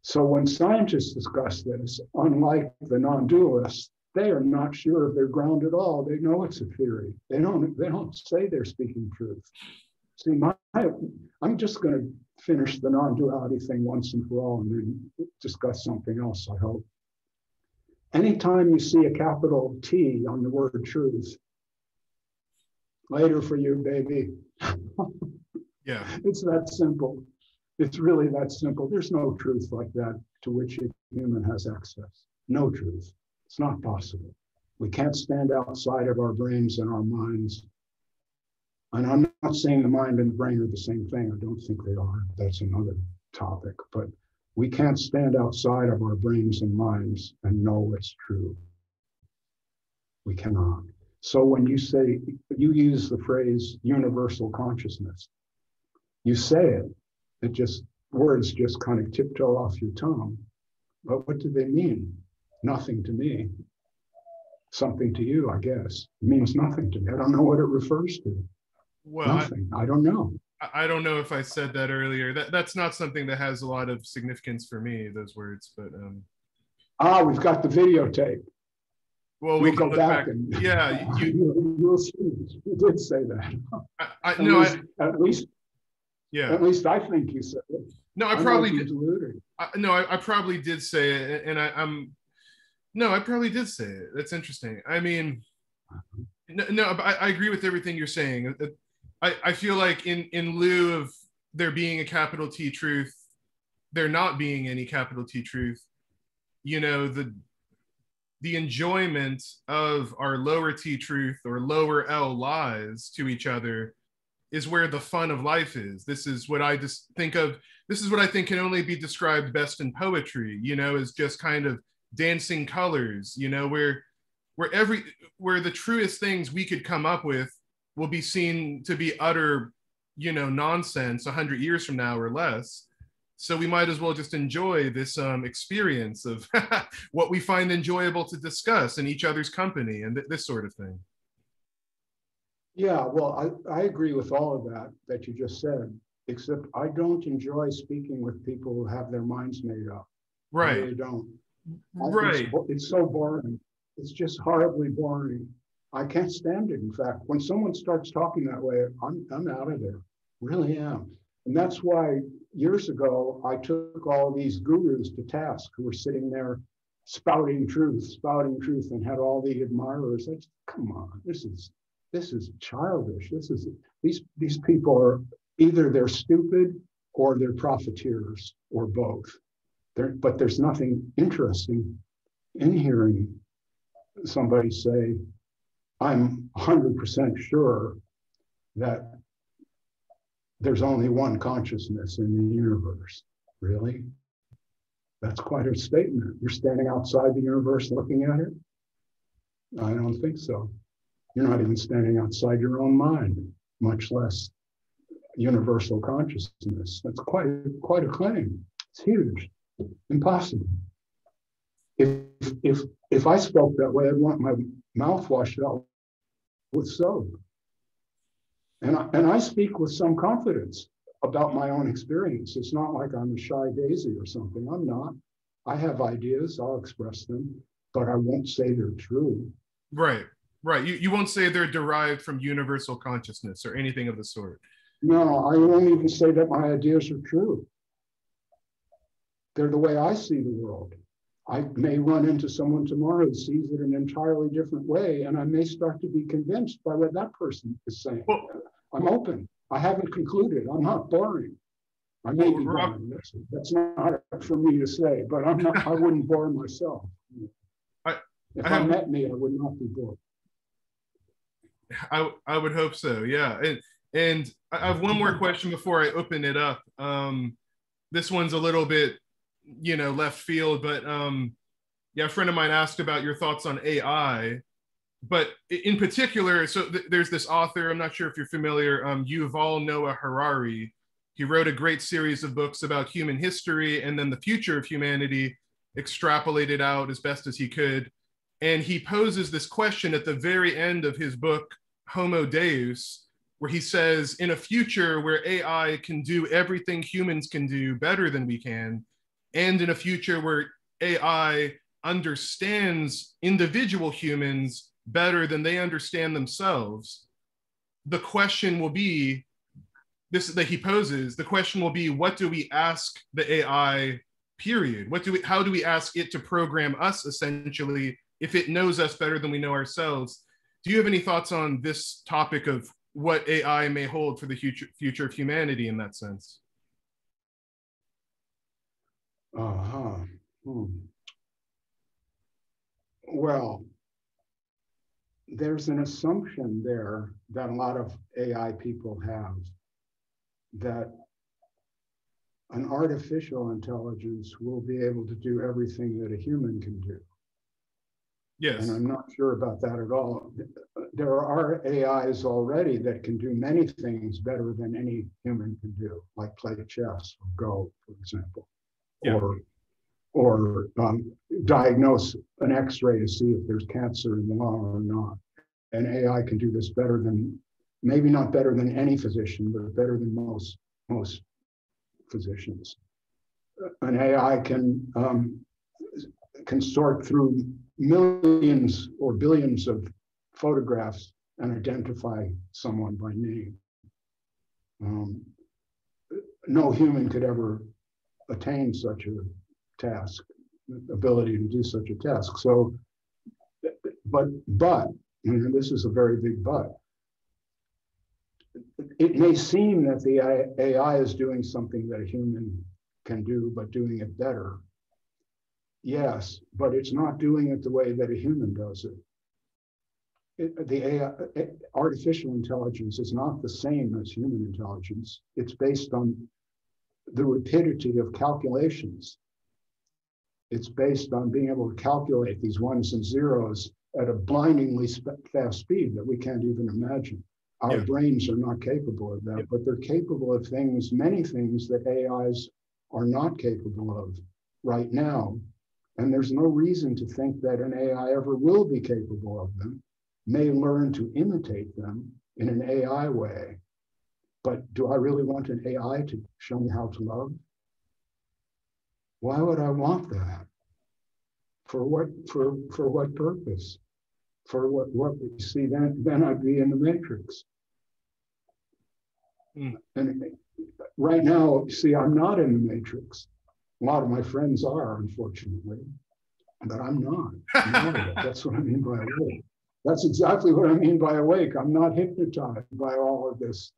B: So when scientists discuss this, unlike the non-dualists, they are not sure of their ground at all. They know it's a theory. They don't say they're speaking truth. See, I'm just going to finish the non-duality thing once and for all, and then discuss something else, I hope. Anytime you see a capital T on the word truth, later for you, baby.
A: Yeah.
B: It's that simple. It's really that simple. There's no truth like that to which a human has access. No truth. It's not possible. We can't stand outside of our brains and our minds. And I'm not saying the mind and the brain are the same thing. I don't think they are. That's another topic. But we can't stand outside of our brains and minds and know it's true. We cannot. So when you say, you use the phrase universal consciousness, you say it, words just kind of tiptoe off your tongue. But what do they mean? Nothing to me. Something to you, I guess. It means nothing to me. I don't know what it refers to.
A: Well,
B: nothing. I don't know.
A: I don't know if I said that earlier. That's not something that has a lot of significance for me, those words, but
B: we've got the videotape.
A: Well, we can
B: go back and
A: yeah,
B: you'll see. You did say that. At least I think you said it.
A: No, I probably did. I probably did say it, and I probably did say it. That's interesting. I mean, no, I agree with everything you're saying. I feel like in lieu of there being a capital T truth, there not being any capital T truth, the enjoyment of our lower T truth or lower L lies to each other is where the fun of life is. This is what I just think of. This is what I think can only be described best in poetry, as just kind of dancing colors, where the truest things we could come up with will be seen to be utter, nonsense 100 years from now or less. So we might as well just enjoy this experience of what we find enjoyable to discuss in each other's company and this sort of thing.
B: Yeah, well, I agree with all of that you just said, except I don't enjoy speaking with people who have their minds made up.
A: Right.
B: I really don't.
A: Right.
B: It's so boring. It's just horribly boring. I can't stand it. In fact, when someone starts talking that way, I'm out of there. Really am. And that's why years ago, I took all these gurus to task who were sitting there spouting truth, and had all the admirers. I just, come on, this is childish. These people are either they're stupid or they're profiteers or both. But there's nothing interesting in hearing somebody say, I'm 100% sure that there's only one consciousness in the universe. Really? That's quite a statement. You're standing outside the universe looking at it? I don't think so. You're not even standing outside your own mind, much less universal consciousness. That's quite a claim. It's huge. Impossible. If I spoke that way, I'd want my mouth washed out with soap. And I speak with some confidence about my own experience. It's not like I'm a shy daisy or something. I'm not. I have ideas. I'll express them, but I won't say they're true.
A: Right. You won't say they're derived from universal consciousness or anything of the sort.
B: No, I won't even say that my ideas are true. They're the way I see the world. I may run into someone tomorrow who sees it in an entirely different way, and I may start to be convinced by what that person is saying.
A: Well,
B: I'm open. I haven't concluded. I'm not boring. I may be boring. That's not for me to say, but I'm not. I wouldn't bore myself. If I met me, I would not be bored.
A: I would hope so. Yeah, and I have one more question before I open it up. This one's a little bit, left field, but yeah, a friend of mine asked about your thoughts on AI, but in particular, so there's this author, I'm not sure if you're familiar, Yuval Noah Harari. He wrote a great series of books about human history and then the future of humanity, extrapolated out as best as he could. And he poses this question at the very end of his book, Homo Deus, where he says, in a future where AI can do everything humans can do better than we can, and in a future where AI understands individual humans better than they understand themselves, the question will be, this that he poses, the question will be, what do we ask the AI, period? How do we ask it to program us, essentially, if it knows us better than we know ourselves? Do you have any thoughts on this topic of what AI may hold for the future of humanity in that sense?
B: Well, there's an assumption there that a lot of AI people have, that an artificial intelligence will be able to do everything that a human can do.
A: Yes.
B: And I'm not sure about that at all. There are AIs already that can do many things better than any human can do, like play chess or Go, for example, yeah. or diagnose an X-ray to see if there's cancer in the lung or not. And AI can do this better than, maybe not better than any physician, but better than most physicians. An AI can sort through millions or billions of photographs and identify someone by name. No human could ever attain such a task, ability to do such a task. So, but, and this is a very big but, it may seem that the AI is doing something that a human can do, but doing it better. Yes, but it's not doing it the way that a human does it. The AI, artificial intelligence is not the same as human intelligence. It's based on the rapidity of calculations. It's based on being able to calculate these ones and zeros at a blindingly fast speed that we can't even imagine. Our brains are not capable of that, but they're capable of things, many things that AIs are not capable of right now. And there's no reason to think that an AI ever will be capable of them, may learn to imitate them in an AI way. But do I really want an AI to show me how to love? Why would I want that? For what purpose? For what see, then I'd be in the matrix. And right now, see, I'm not in the matrix. A lot of my friends are, unfortunately, but I'm not. That's what I mean by awake. That's exactly what I mean by awake. I'm not hypnotized by all of this,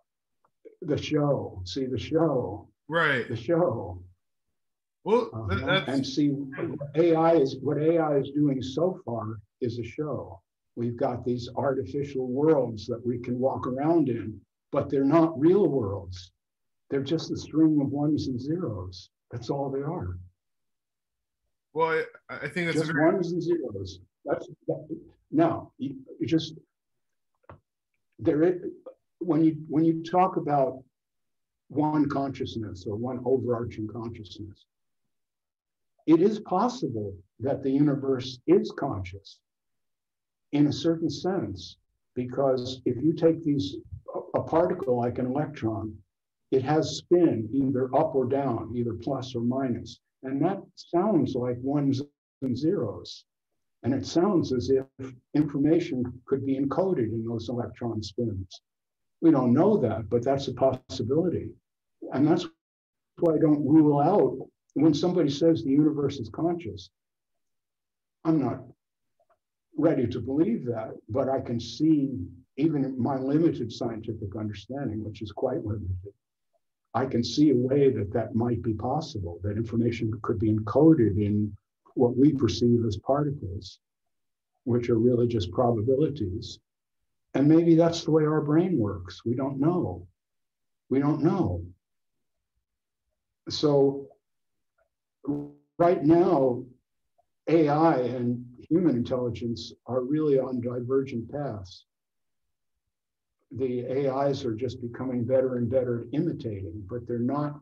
B: the show. See, the show.
A: Right.
B: The show.
A: Well,
B: and see, what AI is doing so far is a show. We've got these artificial worlds that we can walk around in, but they're not real worlds. They're just a string of ones and zeros. That's all they are.
A: Well, I think that's
B: just ones and zeros. Now, you just when you talk about one consciousness or one overarching consciousness, it is possible that the universe is conscious in a certain sense, because if you take a particle like an electron, it has spin either up or down, either plus or minus. And that sounds like ones and zeros. And it sounds as if information could be encoded in those electron spins. We don't know that, but that's a possibility. And that's why I don't rule out when somebody says the universe is conscious. I'm not ready to believe that, but I can see, even in my limited scientific understanding, which is quite limited, I can see a way that that might be possible, that information could be encoded in what we perceive as particles, which are really just probabilities. And maybe that's the way our brain works. We don't know. We don't know. So right now, AI and human intelligence are really on divergent paths. The AIs are just becoming better and better at imitating, but they're not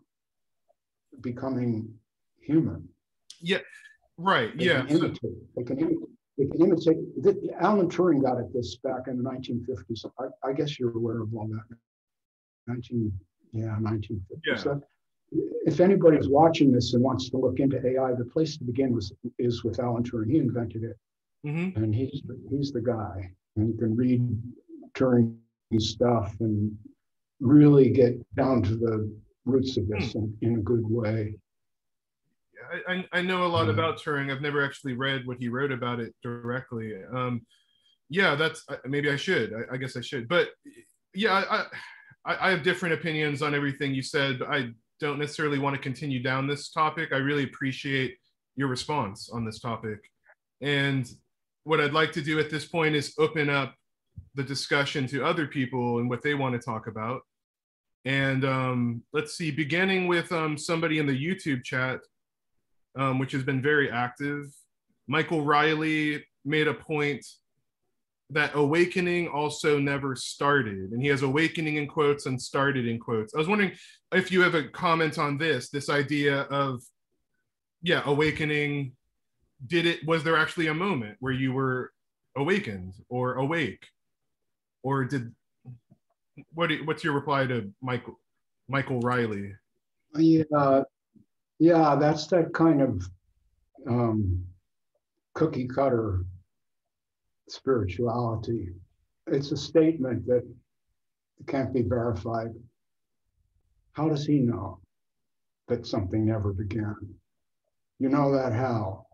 B: becoming human.
A: Yeah, right.
B: They
A: Yeah.
B: can imitate. They can imitate. They can imitate. Alan Turing got at this back in the 1950s. I guess you're aware of all that. 1950s.
A: Yeah.
B: So if anybody's watching this and wants to look into AI, the place to begin is with Alan Turing. He invented it, and he's the guy. And you can read Turing's stuff and really get down to the roots of this in a good way.
A: I know a lot about Turing. I've never actually read what he wrote about it directly. Yeah, that's maybe I should. I guess I should. But yeah, I have different opinions on everything you said. But I don't necessarily want to continue down this topic. I really appreciate your response on this topic. And what I'd like to do at this point is open up the discussion to other people and what they want to talk about. And let's see, beginning with somebody in the YouTube chat, which has been very active. Michael Riley made a point that awakening also never started. And he has awakening in quotes and started in quotes. I was wondering if you have a comment on this idea of, yeah, awakening. Was there actually a moment where you were awakened or awake? Or what's your reply to Michael Riley?
B: Yeah, that's that kind of cookie cutter spirituality. It's a statement that can't be verified. How does he know that something never began? You know that how?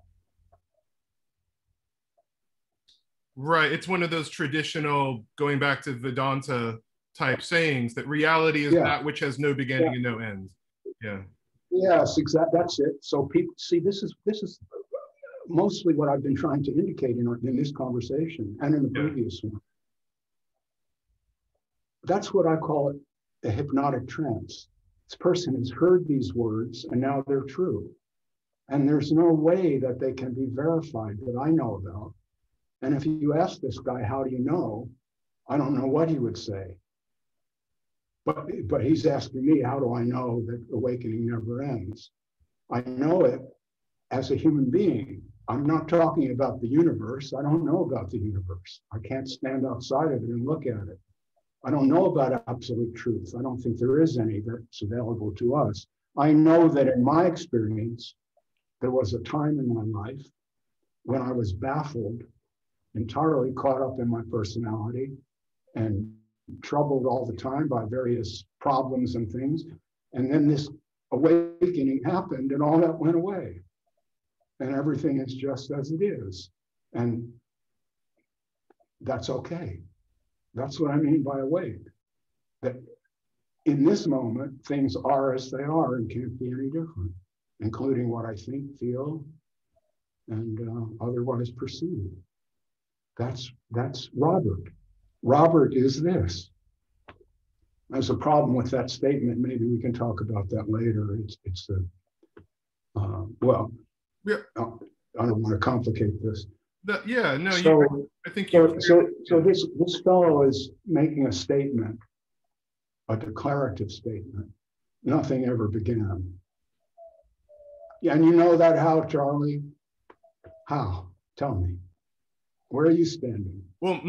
A: Right. It's one of those traditional, going back to Vedanta type sayings, that reality is that which has no beginning and no end. Yeah.
B: Yes, exactly. That's it. So people see this is mostly what I've been trying to indicate in this conversation and in the previous one. That's what I call it, a hypnotic trance. This person has heard these words and now they're true. And there's no way that they can be verified that I know about. And if you ask this guy, how do you know? I don't know what he would say. But he's asking me, how do I know that awakening never ends? I know it as a human being. I'm not talking about the universe. I don't know about the universe. I can't stand outside of it and look at it. I don't know about absolute truth. I don't think there is any that's available to us. I know that in my experience, there was a time in my life when I was baffled, entirely caught up in my personality, and troubled all the time by various problems and things. And then this awakening happened and all that went away. And everything is just as it is. And that's okay. That's what I mean by awake. That in this moment, things are as they are and can't be any different, including what I think, feel, and otherwise perceive. That's Robert. Robert is this. There's a problem with that statement. Maybe we can talk about that later. It's well, yeah. I don't want to complicate this.
A: I think
B: so this fellow is making a statement, a declarative statement. Nothing ever began. Yeah, and you know that how, Charlie? How? Tell me. Where are you standing?
A: Well,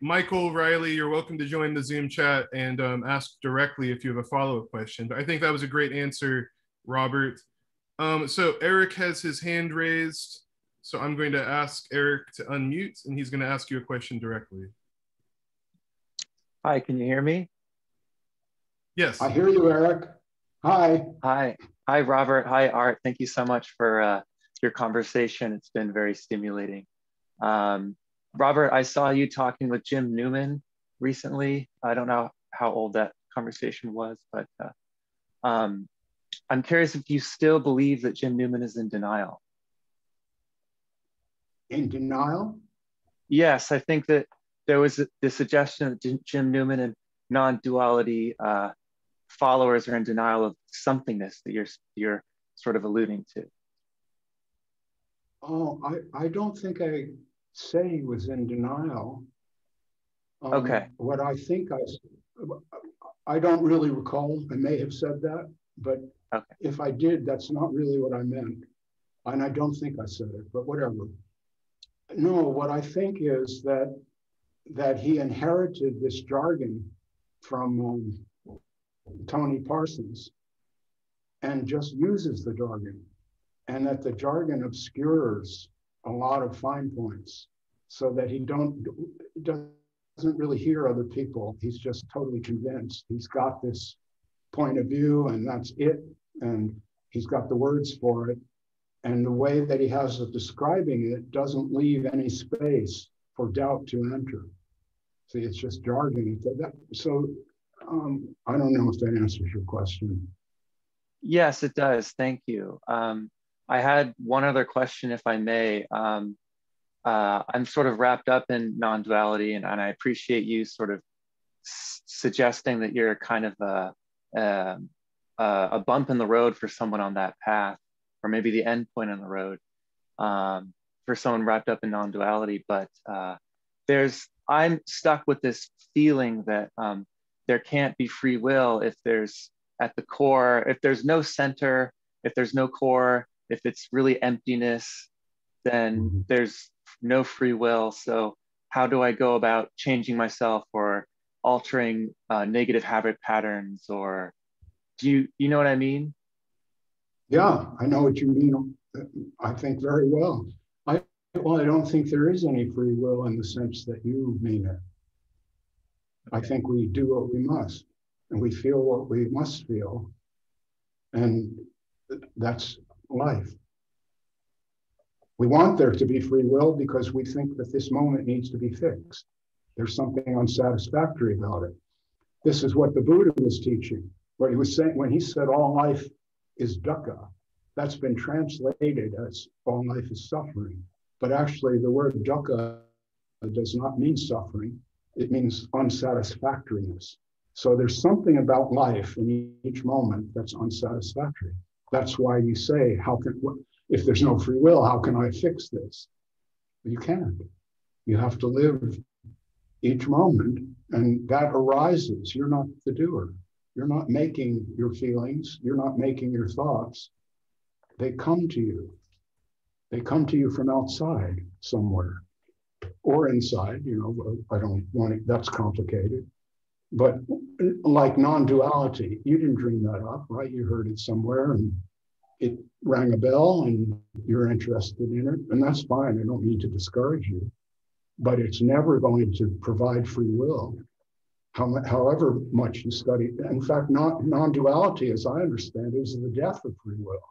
A: Michael Riley, you're welcome to join the Zoom chat and ask directly if you have a follow-up question. But I think that was a great answer, Robert. So Eric has his hand raised. So I'm going to ask Eric to unmute, and he's going to ask you a question directly.
C: Hi, can you hear me?
A: Yes.
B: I hear you, Eric. Hi.
C: Hi. Hi, Robert. Hi, Art. Thank you so much for your conversation. It's been very stimulating. Robert, I saw you talking with Jim Newman recently. I don't know how old that conversation was, but I'm curious if you still believe that Jim Newman is in denial.
B: In denial?
C: Yes, I think that there was the suggestion that Jim Newman and non-duality followers are in denial of somethingness that you're sort of alluding to.
B: Oh, I don't think I say he was in denial.
C: Okay.
B: What I think I don't really recall. I may have said that, but
C: okay.
B: If I did, that's not really what I meant. And I don't think I said it, but whatever. No, what I think is that he inherited this jargon from Tony Parsons and just uses the jargon, and that the jargon obscures a lot of fine points so that he doesn't really hear other people. He's just totally convinced he's got this point of view and that's it, and he's got the words for it. And the way that he has of describing it doesn't leave any space for doubt to enter. See, it's just jargon. So I don't know if that answers your question.
C: Yes, it does. Thank you. I had one other question, if I may. I'm sort of wrapped up in non-duality, and I appreciate you sort of suggesting that you're kind of a bump in the road for someone on that path, or maybe the end point on the road for someone wrapped up in non-duality. But I'm stuck with this feeling that there can't be free will if there's at the core, if there's no center, if there's no core, if it's really emptiness, then there's no free will. So how do I go about changing myself or altering negative habit patterns? Or do you know what I mean?
B: Yeah, I know what you mean. I think very well. I don't think there is any free will in the sense that you mean it. I think we do what we must, and we feel what we must feel, and that's life. We want there to be free will because we think that this moment needs to be fixed. There's something unsatisfactory about it. This is what the Buddha was teaching. What he was saying when he said all life is dukkha, that's been translated as all life is suffering. But actually the word dukkha does not mean suffering. It means unsatisfactoriness. So there's something about life in each moment that's unsatisfactory. That's why you say, if there's no free will, how can I fix this? You can't. You have to live each moment, and that arises. You're not the doer. You're not making your feelings. You're not making your thoughts. They come to you. They come to you from outside somewhere or inside. I don't want to, that's complicated. But like non-duality, you didn't dream that up, right? You heard it somewhere and it rang a bell and you're interested in it, and that's fine. I don't mean to discourage you, but it's never going to provide free will, however much you study. In fact, non-duality, as I understand it, is the death of free will,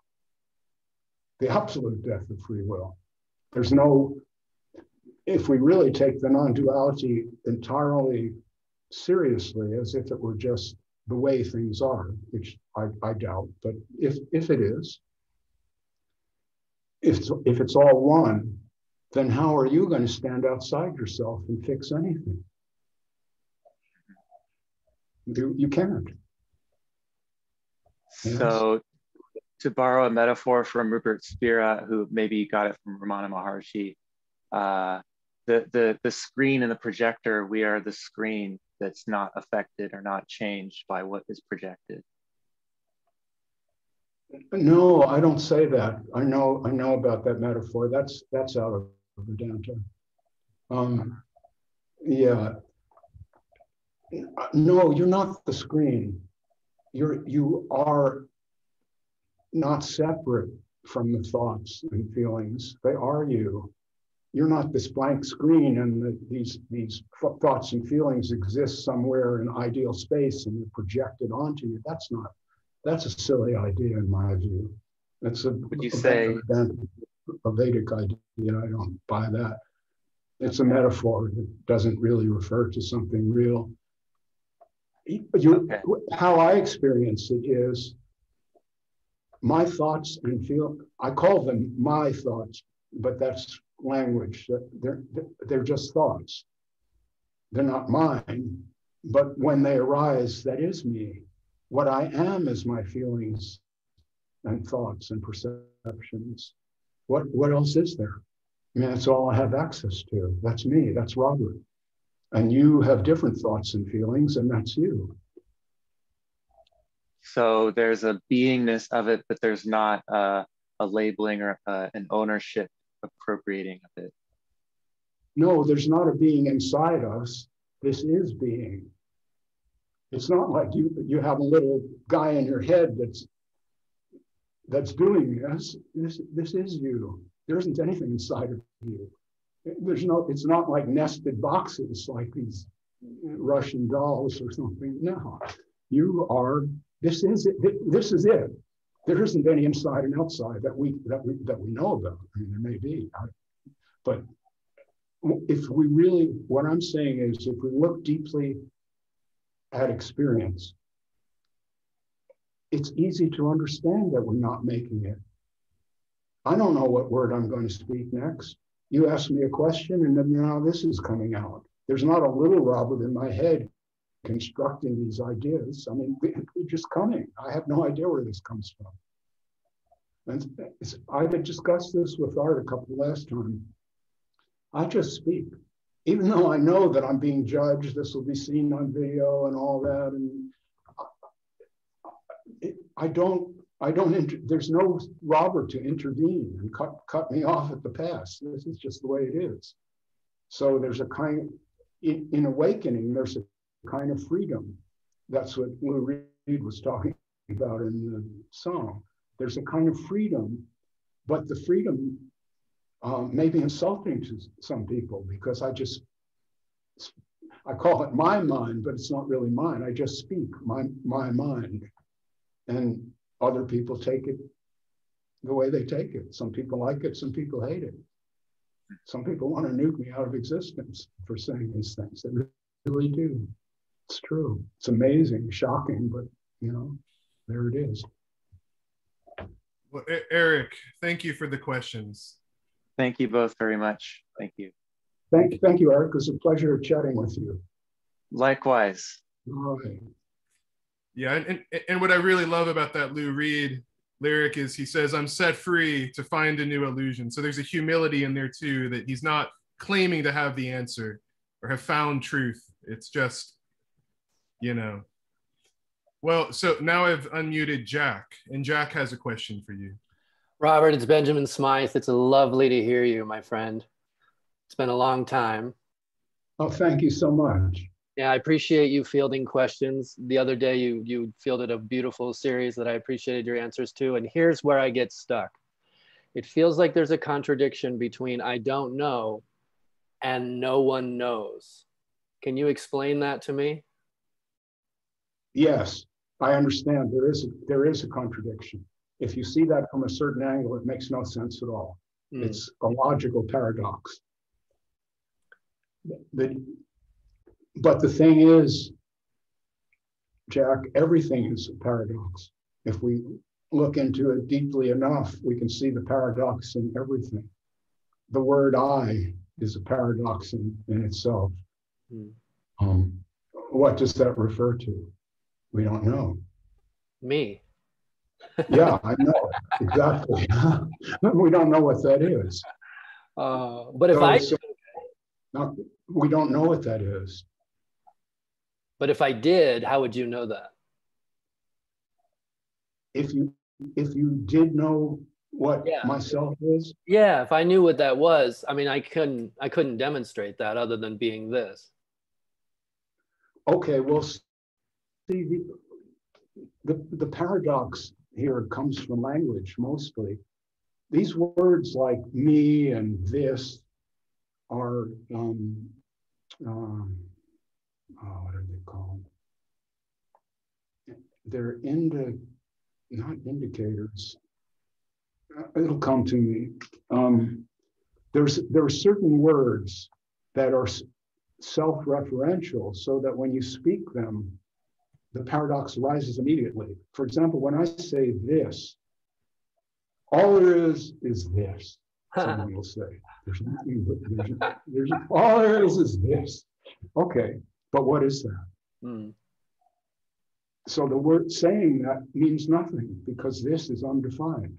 B: the absolute death of free will. There's no, if we really take the non-duality entirely seriously, as if it were just the way things are, which I doubt, but if it is, if it's all one, then how are you going to stand outside yourself and fix anything? You can't.
C: So to borrow a metaphor from Rupert Spira, who maybe got it from Ramana Maharshi, the screen and the projector, we are the screen that's not affected or not changed by what is projected.
B: No, I don't say that. I know about that metaphor. That's out of Vedanta. Yeah. No, you're not the screen. You are not separate from the thoughts and feelings. They are you. you're not this blank screen and these thoughts and feelings exist somewhere in ideal space and they're projected onto you. That's a silly idea in my view. That's
C: Would you say
B: a Vedic idea. I don't buy that. It's a metaphor that doesn't really refer to something real.
C: Okay.
B: How I experience it is my thoughts and I call them my thoughts, but that's language. They're just thoughts. They're not mine, but when they arise, that is me. What I am is my feelings and thoughts and perceptions. What else is there? I mean, that's all I have access to. That's me, that's Robert. And you have different thoughts and feelings, and that's you.
C: So there's a beingness of it, but there's not a labeling or an ownership appropriating of it.
B: No, there's not a being inside us. This is being. It's not like you have a little guy in your head that's doing this. This is you. There isn't anything inside of you. It's not like nested boxes like these Russian dolls or something. No, you are. This is it. This is it. There isn't any inside and outside that we know about. I mean, there may be, but if we really, what I'm saying is, if we look deeply at experience, it's easy to understand that we're not making it. I don't know what word I'm going to speak next. You ask me a question and then now this is coming out. There's not a little Robert in my head constructing these ideas. I mean, they're just coming. I have no idea where this comes from. And I had discussed this with Art a couple last time. I just speak. Even though I know that I'm being judged, this will be seen on video and all that. And there's no Robert to intervene and cut me off at the pass. This is just the way it is. So there's a kind, in awakening, there's a kind of freedom. That's what Lou Reed was talking about in the song. There's a kind of freedom, but the freedom may be insulting to some people because I call it my mind, but it's not really mine. I just speak my mind. And other people take it the way they take it. Some people like it, some people hate it. Some people want to nuke me out of existence for saying these things. They really do. It's true. It's amazing, shocking, but there it is.
A: Well, Eric, thank you for the questions.
C: Thank you both very much. Thank you.
B: Thank you, Eric. It was a pleasure chatting with you.
C: Likewise.
B: All right.
A: Yeah, and what I really love about that Lou Reed lyric is he says, I'm set free to find a new illusion. So there's a humility in there too, that he's not claiming to have the answer or have found truth. It's just, Well, so now I've unmuted Jack, and Jack has a question for you.
D: Robert, it's Benjamin Smythe. It's lovely to hear you, my friend. It's been a long time.
B: Oh, thank you so much.
D: Yeah, I appreciate you fielding questions. The other day, you fielded a beautiful series that I appreciated your answers to. And here's where I get stuck. It feels like there's a contradiction between I don't know and no one knows. Can you explain that to me?
B: Yes, I understand. There is a contradiction. If you see that from a certain angle, it makes no sense at all. It's a logical paradox. But the thing is, Jack, everything is a paradox. If we look into it deeply enough, we can see the paradox in everything. The word I is a paradox in itself. What does that refer to? We don't know.
D: Me.
B: Yeah, I know. Exactly. We don't know what that is.
D: But if
B: we don't know what that is.
D: But if I did, how would you know that?
B: If you did know what myself is?
D: Yeah, if I knew what that was, I mean, I couldn't demonstrate that other than being this.
B: Okay, well, see, the paradox here comes from language mostly. These words like me and this, are what are they called? They're not indicators. It'll come to me. There are certain words that are self-referential, so that when you speak them, the paradox arises immediately. For example, when I say this, all there is this. Someone will say, there's nothing but there's all there is this. Okay, but what is that?
D: Mm.
B: So the word saying that means nothing because this is undefined.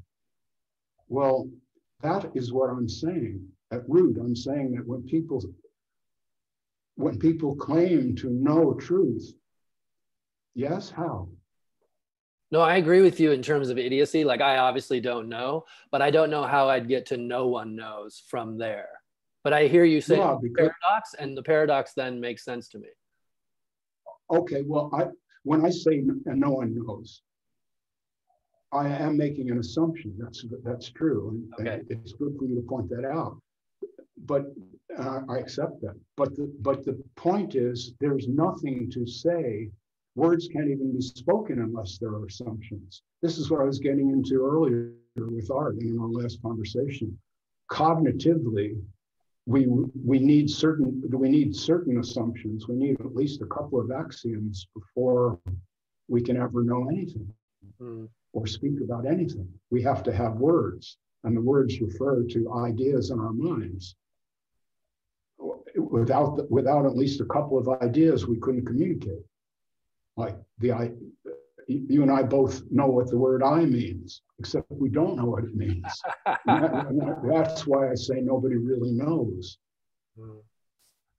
B: Well, that is what I'm saying. At root, I'm saying that when people claim to know truth, yes, how?
D: No, I agree with you in terms of idiocy. Like, I obviously don't know, but I don't know how I'd get to no one knows from there. But I hear you say paradox, and the paradox then makes sense to me.
B: Okay, well, when I say no one knows, I am making an assumption. That's true. And it's good for you to point that out. But I accept that. But the point is, there's nothing to say. Words can't even be spoken unless there are assumptions. This is what I was getting into earlier with Art in our last conversation. Cognitively, we need certain assumptions. We need at least a couple of axioms before we can ever know anything or speak about anything. We have to have words, and the words refer to ideas in our minds. Without at least a couple of ideas, we couldn't communicate. Like you and I both know what the word "I" means, except we don't know what it means. That's why I say nobody really knows.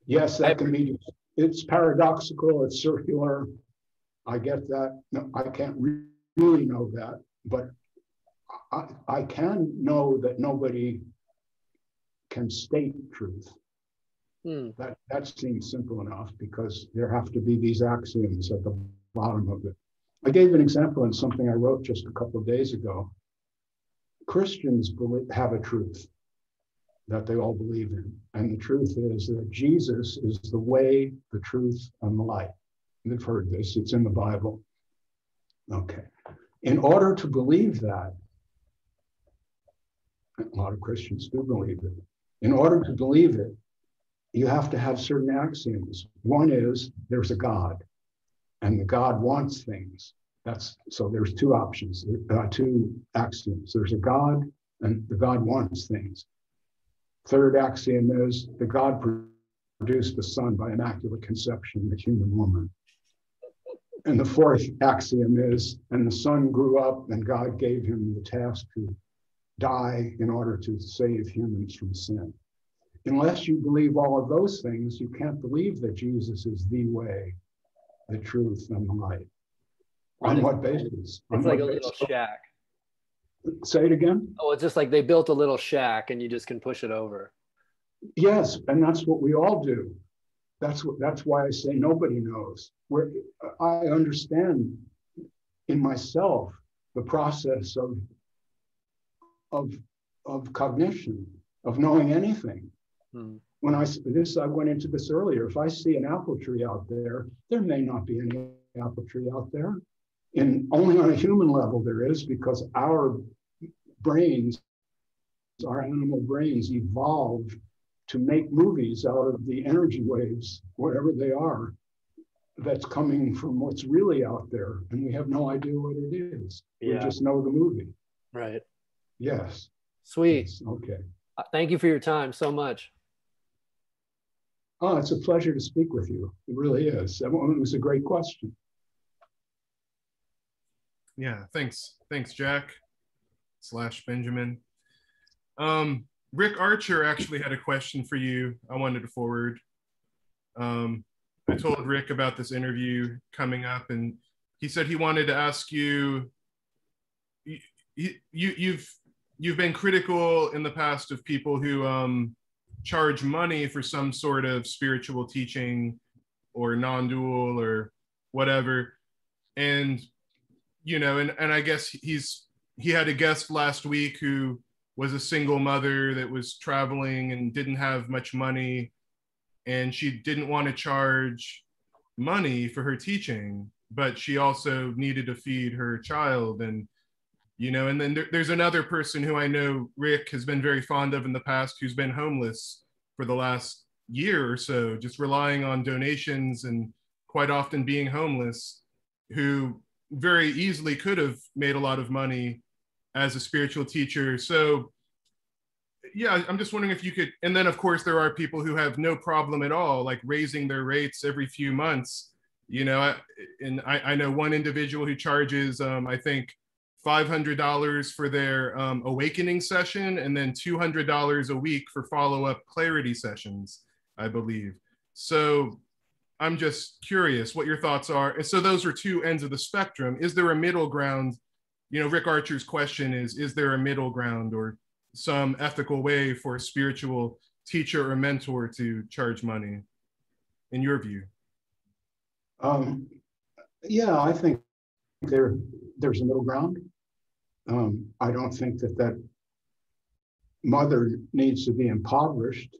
B: Yes, that can be. It's paradoxical. It's circular. I get that. No, I can't really know that, but I can know that nobody can state truth. That seems simple enough because there have to be these axioms at the bottom of it. I gave an example in something I wrote just a couple of days ago. Christians have a truth that they all believe in. And the truth is that Jesus is the way, the truth, and the light. You've heard this, it's in the Bible. Okay. In order to believe that, a lot of Christians do believe it. In order to believe it, you have to have certain axioms. One is there's a God, and the God wants things. So there's two options, two axioms. There's a God, and the God wants things. Third axiom is the God produced the Son by immaculate conception, the human woman. And the fourth axiom is, and the Son grew up, and God gave him the task to die in order to save humans from sin. Unless you believe all of those things, you can't believe that Jesus is the way, the truth, and the light. On what basis?
D: It's like a little shack.
B: Say it again?
D: Oh, it's just like they built a little shack and you just can push it over.
B: Yes, and that's what we all do. That's why I say nobody knows. I understand in myself the process of cognition, of knowing anything. When I went into this earlier. If I see an apple tree out there, there may not be any apple tree out there. Only on a human level there is, because our brains, our animal brains, evolved to make movies out of the energy waves, whatever they are, that's coming from what's really out there, and we have no idea what it is. We just know the movie.
D: Right.
B: Yes.
D: Sweet.
B: Yes. Okay.
D: Thank you for your time so much.
B: Oh, it's a pleasure to speak with you. It really is. It was a great question.
A: Yeah, thanks, Jack / Benjamin. Rick Archer actually had a question for you I wanted to forward. I told Rick about this interview coming up, and he said he wanted to ask you, you've been critical in the past of people who charge money for some sort of spiritual teaching or non-dual or whatever. And, and I guess he had a guest last week who was a single mother that was traveling and didn't have much money, and she didn't want to charge money for her teaching, but she also needed to feed her child. And and then there's another person who I know Rick has been very fond of in the past, who's been homeless for the last year or so, just relying on donations and quite often being homeless, who very easily could have made a lot of money as a spiritual teacher. So yeah, I'm just wondering if you could, and then of course there are people who have no problem at all, like raising their rates every few months. And I know one individual who charges, I think, $500 for their awakening session, and then $200 a week for follow-up clarity sessions, I believe. So I'm just curious what your thoughts are. And so those are two ends of the spectrum. Is there a middle ground? Rick Archer's question is there a middle ground or some ethical way for a spiritual teacher or mentor to charge money, in your view?
B: Yeah, I think there's a middle ground. I don't think that mother needs to be impoverished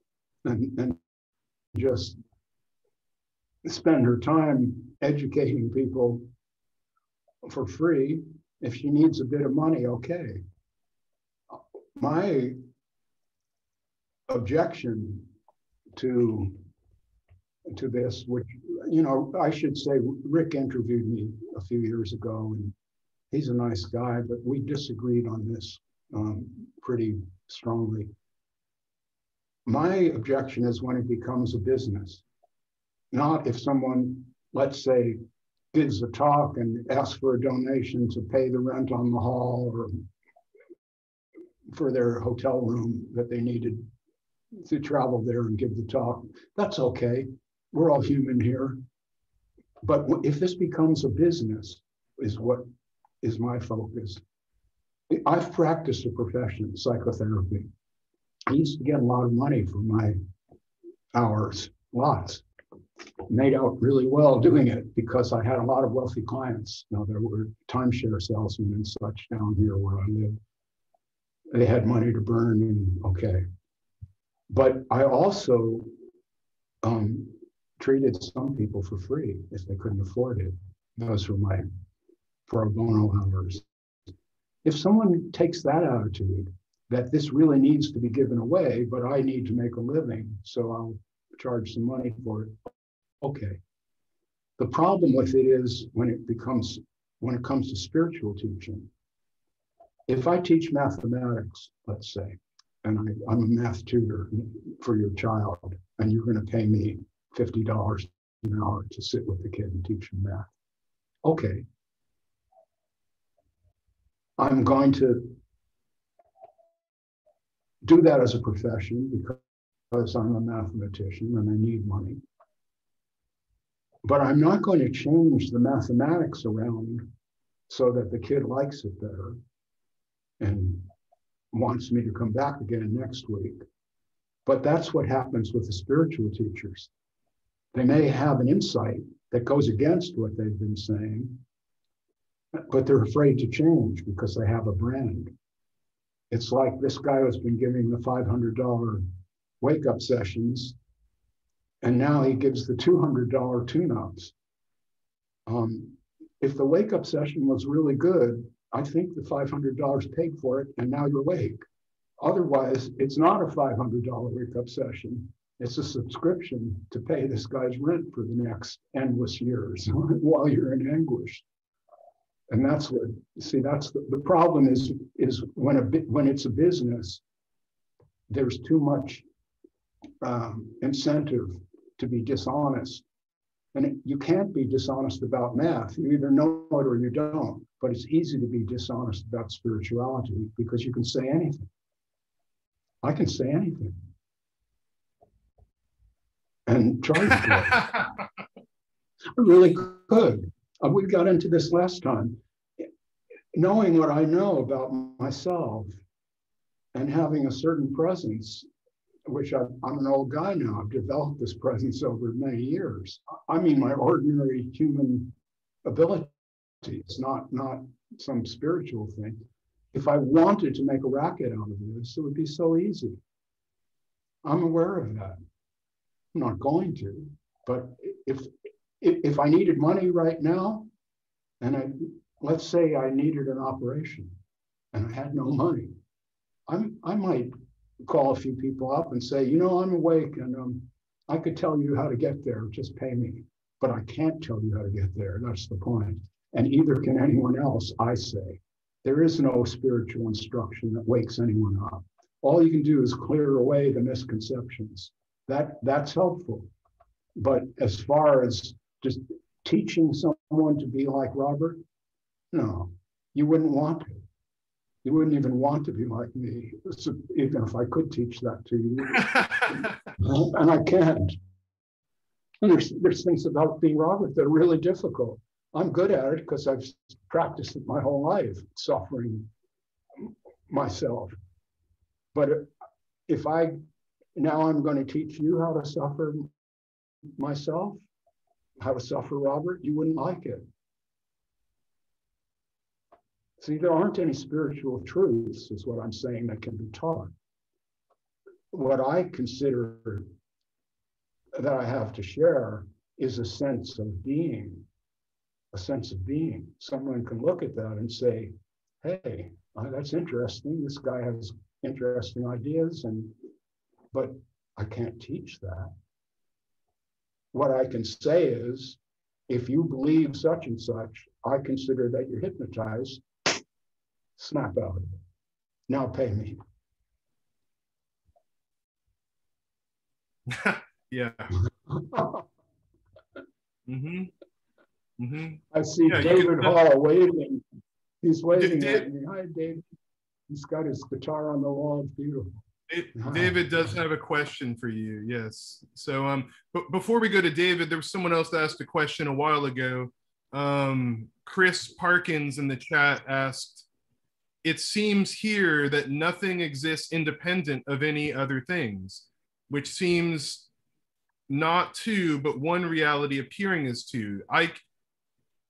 B: and just spend her time educating people for free. If she needs a bit of money, okay. My objection to this, which, I should say, Rick interviewed me a few years ago, and he's a nice guy, but we disagreed on this pretty strongly. My objection is when it becomes a business, not if someone, let's say, gives a talk and asks for a donation to pay the rent on the hall or for their hotel room that they needed to travel there and give the talk. That's okay. We're all human here. But if this becomes a business, is what is my focus. I've practiced a profession, psychotherapy. I used to get a lot of money for my hours, lots. Made out really well doing it because I had a lot of wealthy clients. There were timeshare salesmen and such down here where I lived. They had money to burn, and okay. But I also treated some people for free if they couldn't afford it. Those were my pro bono hours. If someone takes that attitude, that this really needs to be given away, but I need to make a living, so I'll charge some money for it, okay. The problem with it is when it comes to spiritual teaching. If I teach mathematics, let's say, and I'm a math tutor for your child, and you're going to pay me $50 an hour to sit with the kid and teach him math. Okay. I'm going to do that as a profession because I'm a mathematician and I need money. But I'm not going to change the mathematics around so that the kid likes it better and wants me to come back again next week. But that's what happens with the spiritual teachers. They may have an insight that goes against what they've been saying, but they're afraid to change because they have a brand. It's like this guy who's been giving the $500 wake-up sessions, and now he gives the $200 tune-ups. If the wake-up session was really good, I think the $500 paid for it, and now you're awake. Otherwise, it's not a $500 wake-up session. It's a subscription to pay this guy's rent for the next endless years while you're in anguish. And that's what, see, that's the problem is when it's a business, there's too much incentive to be dishonest. And you can't be dishonest about math. You either know it or you don't. But it's easy to be dishonest about spirituality because you can say anything. I can say anything and charge for it. I really could. We got into this last time. Knowing what I know about myself and having a certain presence, which I'm an old guy now. I've developed this presence over many years. I mean, my ordinary human abilities, not some spiritual thing. if I wanted to make a racket out of this, it would be so easy. I'm aware of that. I'm not going to, but if I needed money right now, and let's say I needed an operation and I had no money, I might call a few people up and say, you know, I'm awake and I could tell you how to get there, just pay me. But I can't tell you how to get there, that's the point. And either can anyone else, I say. There is no spiritual instruction that wakes anyone up. All you can do is clear away the misconceptions. That's helpful. But as far as just teaching someone to be like Robert, no, you wouldn't want to. You wouldn't even want to be like me, so even if I could teach that to you. And I can't. And there's things about being Robert that are really difficult. I'm good at it because I've practiced it my whole life, suffering myself. But if now I'm going to teach you how to suffer myself, how to suffer Robert, you wouldn't like it. See, there aren't any spiritual truths, is what I'm saying, that can be taught. What I consider that I have to share is a sense of being, a sense of being. Someone can look at that and say, hey, that's interesting. This guy has interesting ideas, but I can't teach that. What I can say is, if you believe such and such, I consider that you're hypnotized. Snap out of it. Now pay me.
A: Yeah. Mm-hmm. Mm-hmm.
B: I see David Hall waving. He's waving at me. Hi, David. He's got his guitar on the wall. It's beautiful.
A: David does have a question for you. Yes. So, but before we go to David, there was someone else that asked a question a while ago. Chris Parkins in the chat asked, it seems here that nothing exists independent of any other things, which seems not two, but one reality appearing as two.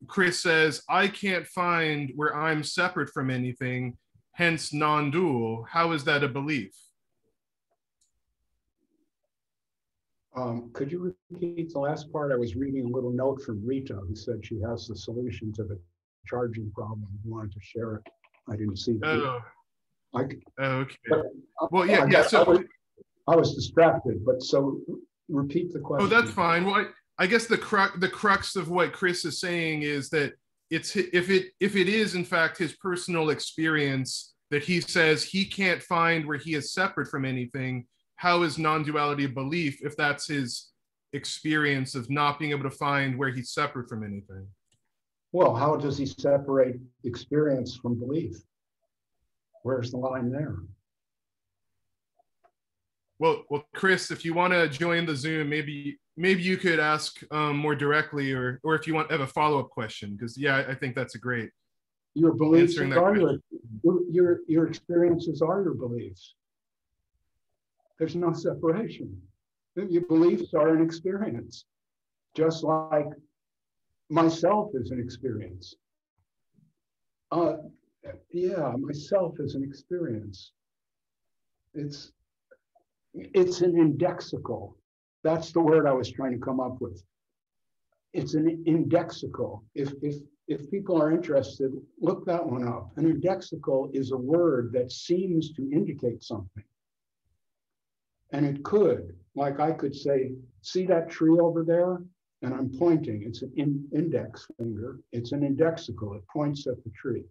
A: Chris says, I can't find where I'm separate from anything, hence non-dual. How is that a belief?
B: Could you repeat the last part? I was reading a little note from Rita who said she has the solution to the charging problem. I wanted to share it. I didn't see that.
A: Okay.
B: But,
A: well, yeah. So
B: I was distracted, but so repeat the question.
A: Oh, that's fine. Well, I guess the crux of what Chris is saying is that if it is in fact his personal experience that he says he can't find where he is separate from anything, how is non-duality a belief if that's his experience of not being able to find where he's separate from anything?
B: Well, how does he separate experience from belief? Where's the line there?
A: Well, Chris, if you want to join the Zoom, maybe you could ask more directly, or if you have a follow-up question, because yeah, I think that's a great.
B: Your beliefs are your experiences are your beliefs. There's no separation. Your beliefs are an experience, just like myself is an experience. Yeah, myself is an experience. It's an indexical. That's the word I was trying to come up with. It's an indexical. If people are interested, look that one up. An indexical is a word that seems to indicate something. And it could, like I could say, see that tree over there? And I'm pointing, it's an index finger. It's an indexical, it points at the tree.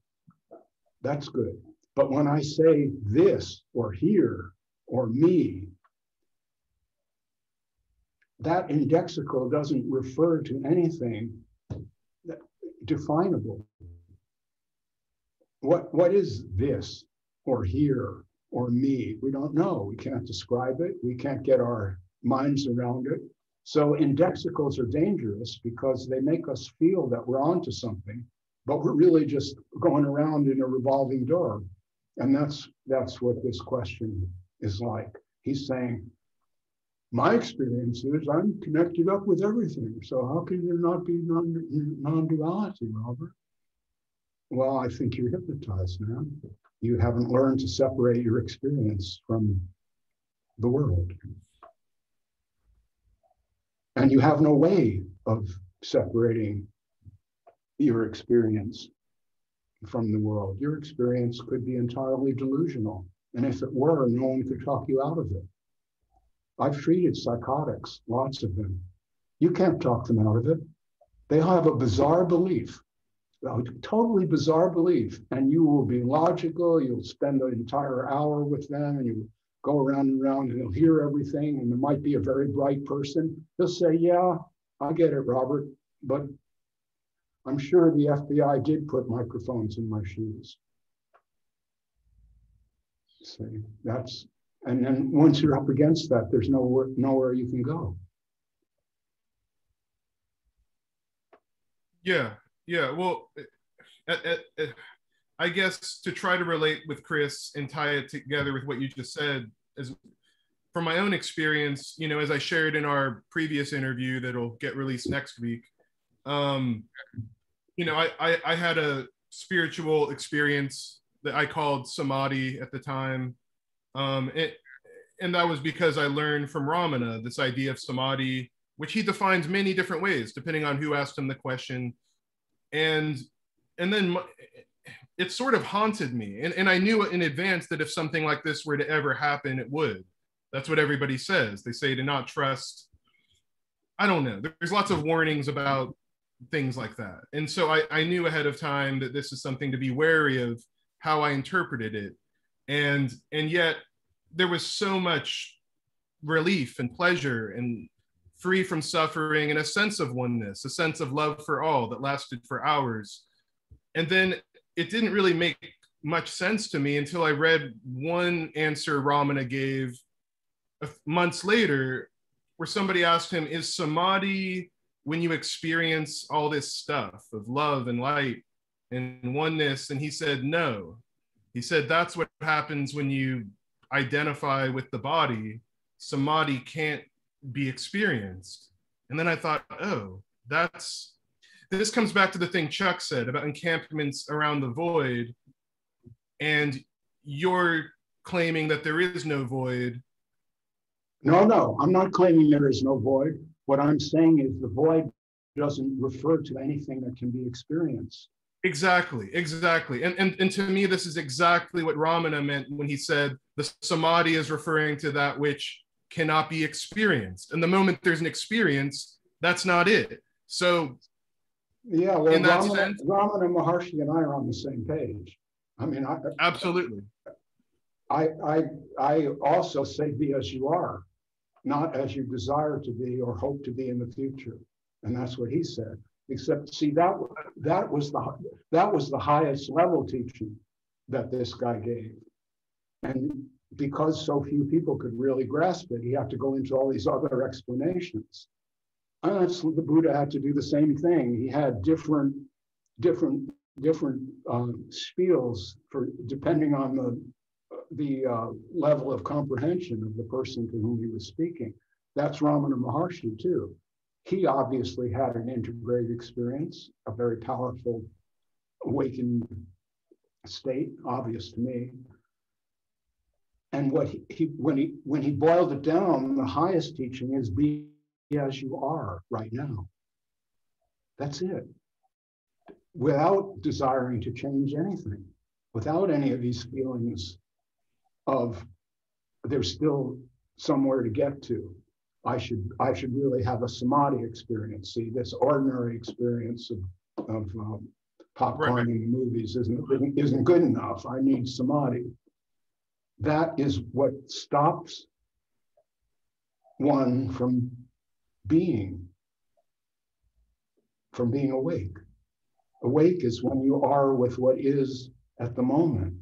B: That's good. But when I say this or here or me, that indexical doesn't refer to anything definable. What is this or here or me? We don't know. We can't describe it. We can't get our minds around it. So indexicals are dangerous because they make us feel that we're onto something, but we're really just going around in a revolving door. And that's what this question is like. He's saying, my experience is I'm connected up with everything. So how can there not be non-duality, Robert? Well, I think you're hypnotized, man. You haven't learned to separate your experience from the world. And you have no way of separating your experience from the world. Your experience could be entirely delusional. And if it were, no one could talk you out of it. I've treated psychotics, lots of them. You can't talk them out of it. They have a bizarre belief, a totally bizarre belief, and you will be logical. You'll spend an entire hour with them and you go around and around and you'll hear everything. And there might be a very bright person. They'll say, yeah, I get it, Robert, but I'm sure the FBI did put microphones in my shoes. See, and then once you're up against that, there's nowhere you can go.
A: Yeah. Well, I guess to try to relate with Chris and tie it together with what you just said, is from my own experience, you know, as I shared in our previous interview that'll get released next week, you know, I had a spiritual experience that I called samadhi at the time. And that was because I learned from Ramana this idea of samadhi, which he defines many different ways, depending on who asked him the question. And then it sort of haunted me. And I knew in advance that if something like this were to ever happen, it would. That's what everybody says. They say to not trust. I don't know. There's lots of warnings about things like that. And so I knew ahead of time that this is something to be wary of how I interpreted it. And yet there was so much relief and pleasure and free from suffering and a sense of oneness, a sense of love for all that lasted for hours. And then it didn't really make much sense to me until I read one answer Ramana gave months later, where somebody asked him, is samadhi when you experience all this stuff of love and light and oneness? And he said, no. He said, that's what happens when you identify with the body. Samadhi can't be experienced. And then I thought, oh, this comes back to the thing Chuck said about encampments around the void. And you're claiming that there is no void.
B: No, I'm not claiming there is no void. What I'm saying is the void doesn't refer to anything that can be experienced.
A: Exactly. And to me, this is exactly what Ramana meant when he said the samadhi is referring to that which cannot be experienced. And the moment there's an experience, that's not it. So
B: yeah, well,
A: in that sense,
B: Ramana Maharshi and I are on the same page. I mean,
A: absolutely.
B: I also say be as you are, not as you desire to be or hope to be in the future. And that's what he said. Except, see, that was the highest level teaching that this guy gave. And because so few people could really grasp it, he had to go into all these other explanations. And the Buddha had to do the same thing. He had different spiels for depending on the level of comprehension of the person to whom he was speaking. That's Ramana Maharshi too. He obviously had an integrated experience, a very powerful awakened state, obvious to me. And what when he boiled it down, the highest teaching is be as you are right now. That's it. Without desiring to change anything, without any of these feelings of there's still somewhere to get to. I should really have a samadhi experience. See, this ordinary experience of popcorn in the movies isn't good enough. I need samadhi. That is what stops one from being awake. Awake is when you are with what is at the moment,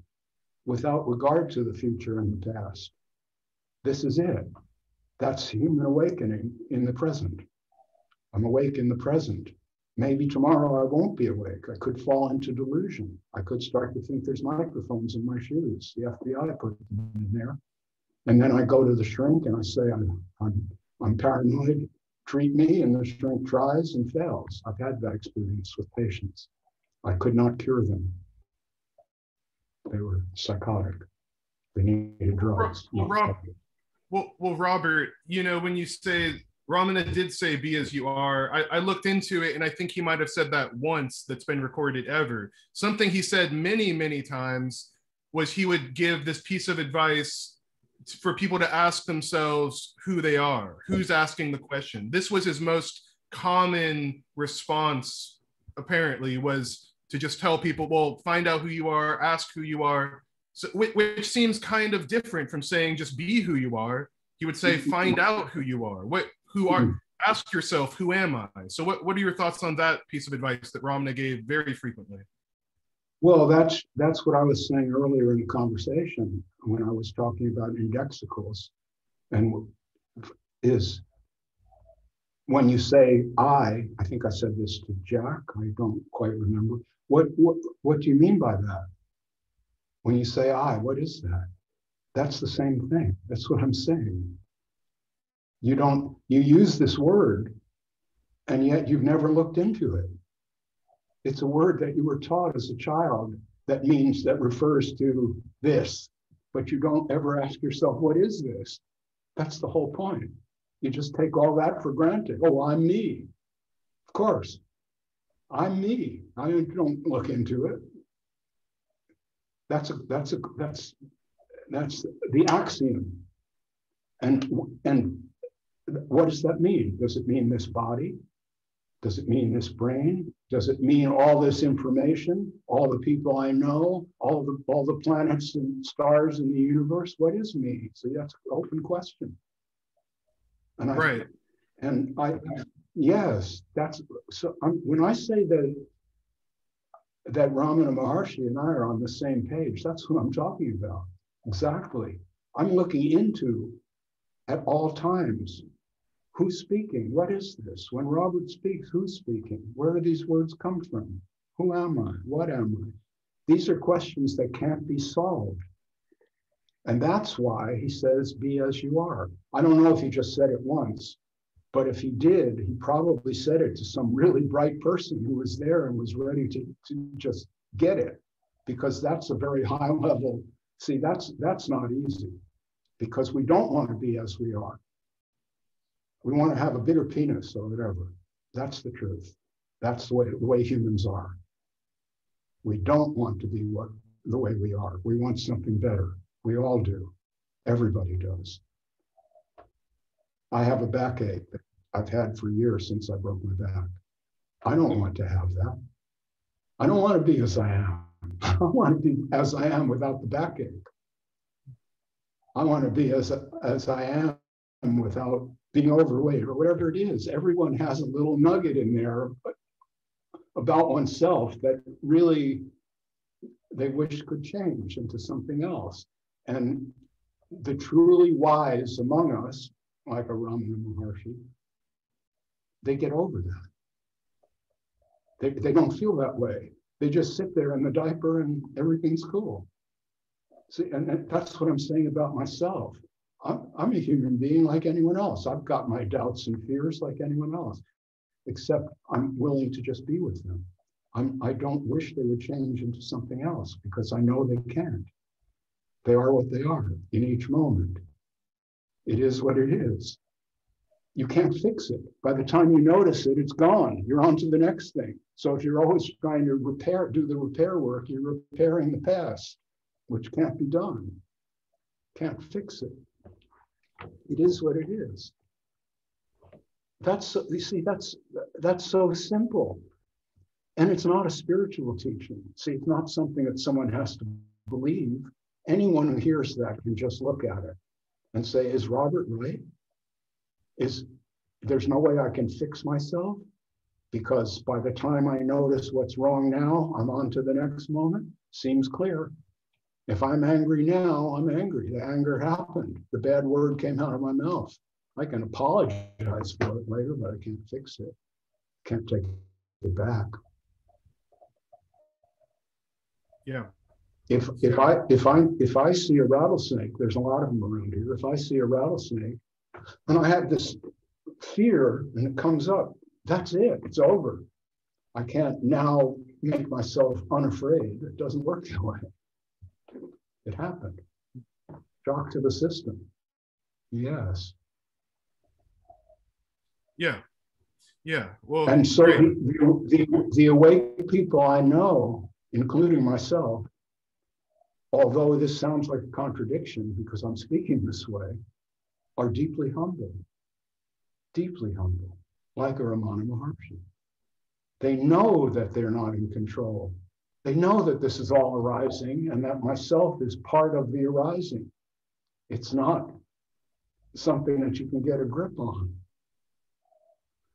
B: without regard to the future and the past. This is it. That's human awakening in the present. I'm awake in the present. Maybe tomorrow I won't be awake. I could fall into delusion. I could start to think there's microphones in my shoes. The FBI put them in there. And then I go to the shrink and I say, I'm paranoid, treat me, and the shrink tries and fails. I've had that experience with patients. I could not cure them. They were psychotic. They needed drugs.
A: Well, Robert, you know, when you say, Ramana did say, be as you are, I looked into it, and I think he might have said that once that's been recorded ever. Something he said many, many times was he would give this piece of advice for people to ask themselves who they are, who's asking the question. This was his most common response, apparently, was to just tell people, well, find out who you are, ask who you are. So, which seems kind of different from saying just be who you are. He would say, find out who you are. Ask yourself, who am I? So what are your thoughts on that piece of advice that Ramana gave very frequently?
B: Well, that's what I was saying earlier in the conversation when I was talking about indexicals, and is when you say I think I said this to Jack, I don't quite remember. What do you mean by that? When you say I, what is that? That's the same thing. That's what I'm saying. You use this word, and yet you've never looked into it. It's a word that you were taught as a child that refers to this, but you don't ever ask yourself, what is this? That's the whole point. You just take all that for granted. Oh, I'm me. Of course, I'm me. I don't look into it. That's the axiom. And what does that mean? Does it mean this body? Does it mean this brain? Does it mean all this information, all the people I know, all the planets and stars in the universe? What is me? So that's an open question. And yes, that's so. When I say that Ramana Maharshi and I are on the same page, that's what I'm talking about. Exactly. I'm looking into at all times. Who's speaking? What is this? When Robert speaks, who's speaking? Where do these words come from? Who am I? What am I? These are questions that can't be solved. And that's why he says, be as you are. I don't know if he just said it once, but if he did, he probably said it to some really bright person who was there and was ready to just get it, because that's a very high level. See, that's not easy, because we don't want to be as we are. We want to have a bigger penis or whatever. That's the truth. That's the way humans are. We don't want to be the way we are. We want something better. We all do. Everybody does. I have a backache that I've had for years since I broke my back. I don't want to have that. I don't want to be as I am. I want to be as I am without the backache. I want to be as I am without being overweight or whatever it is. Everyone has a little nugget in there about oneself that really they wish could change into something else. And the truly wise among us, like a Ramana Maharshi, they get over that. They don't feel that way. They just sit there in the diaper and everything's cool. See, and that's what I'm saying about myself. I'm a human being like anyone else. I've got my doubts and fears like anyone else, except I'm willing to just be with them. I don't wish they would change into something else, because I know they can't. They are what they are in each moment. It is what it is. You can't fix it. By the time you notice it, it's gone. You're on to the next thing. So if you're always trying to do the repair work, you're repairing the past, which can't be done. Can't fix it. It is what it is. You see, that's so simple. And it's not a spiritual teaching. See, it's not something that someone has to believe. Anyone who hears that can just look at it and say, is Robert right? There's no way I can fix myself, because by the time I notice what's wrong now, I'm on to the next moment. Seems clear. If I'm angry now, I'm angry. The anger happened. The bad word came out of my mouth. I can apologize for it later, but I can't fix it. Can't take it back.
A: Yeah.
B: If I see a rattlesnake, there's a lot of them around here. If I see a rattlesnake and I have this fear and it comes up, that's it. It's over. I can't now make myself unafraid. It doesn't work that way. It happened. Shock to the system. Yes.
A: Yeah. Yeah. Well,
B: and so
A: great.
B: the awake people I know, including myself, although this sounds like a contradiction because I'm speaking this way, are deeply humble, like a Ramana Maharshi. They know that they're not in control. They know that this is all arising and that myself is part of the arising. It's not something that you can get a grip on.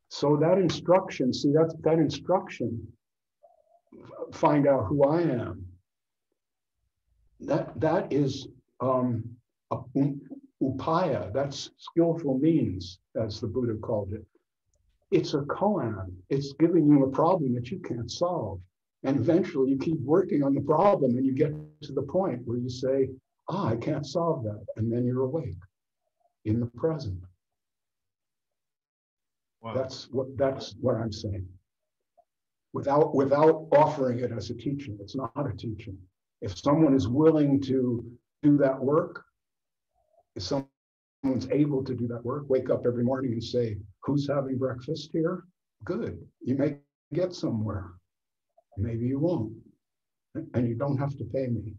B: So that instruction, see, that instruction, find out who I am, that is upaya, that's skillful means, as the Buddha called it. It's a koan. It's giving you a problem that you can't solve. And eventually you keep working on the problem and you get to the point where you say, I can't solve that. And then you're awake in the present.
A: Wow.
B: That's what I'm saying. Without offering it as a teaching. It's not a teaching. If someone is willing to do that work, if someone's able to do that work, wake up every morning and say, who's having breakfast here? Good. You may get somewhere. Maybe you won't. And you don't have to pay me.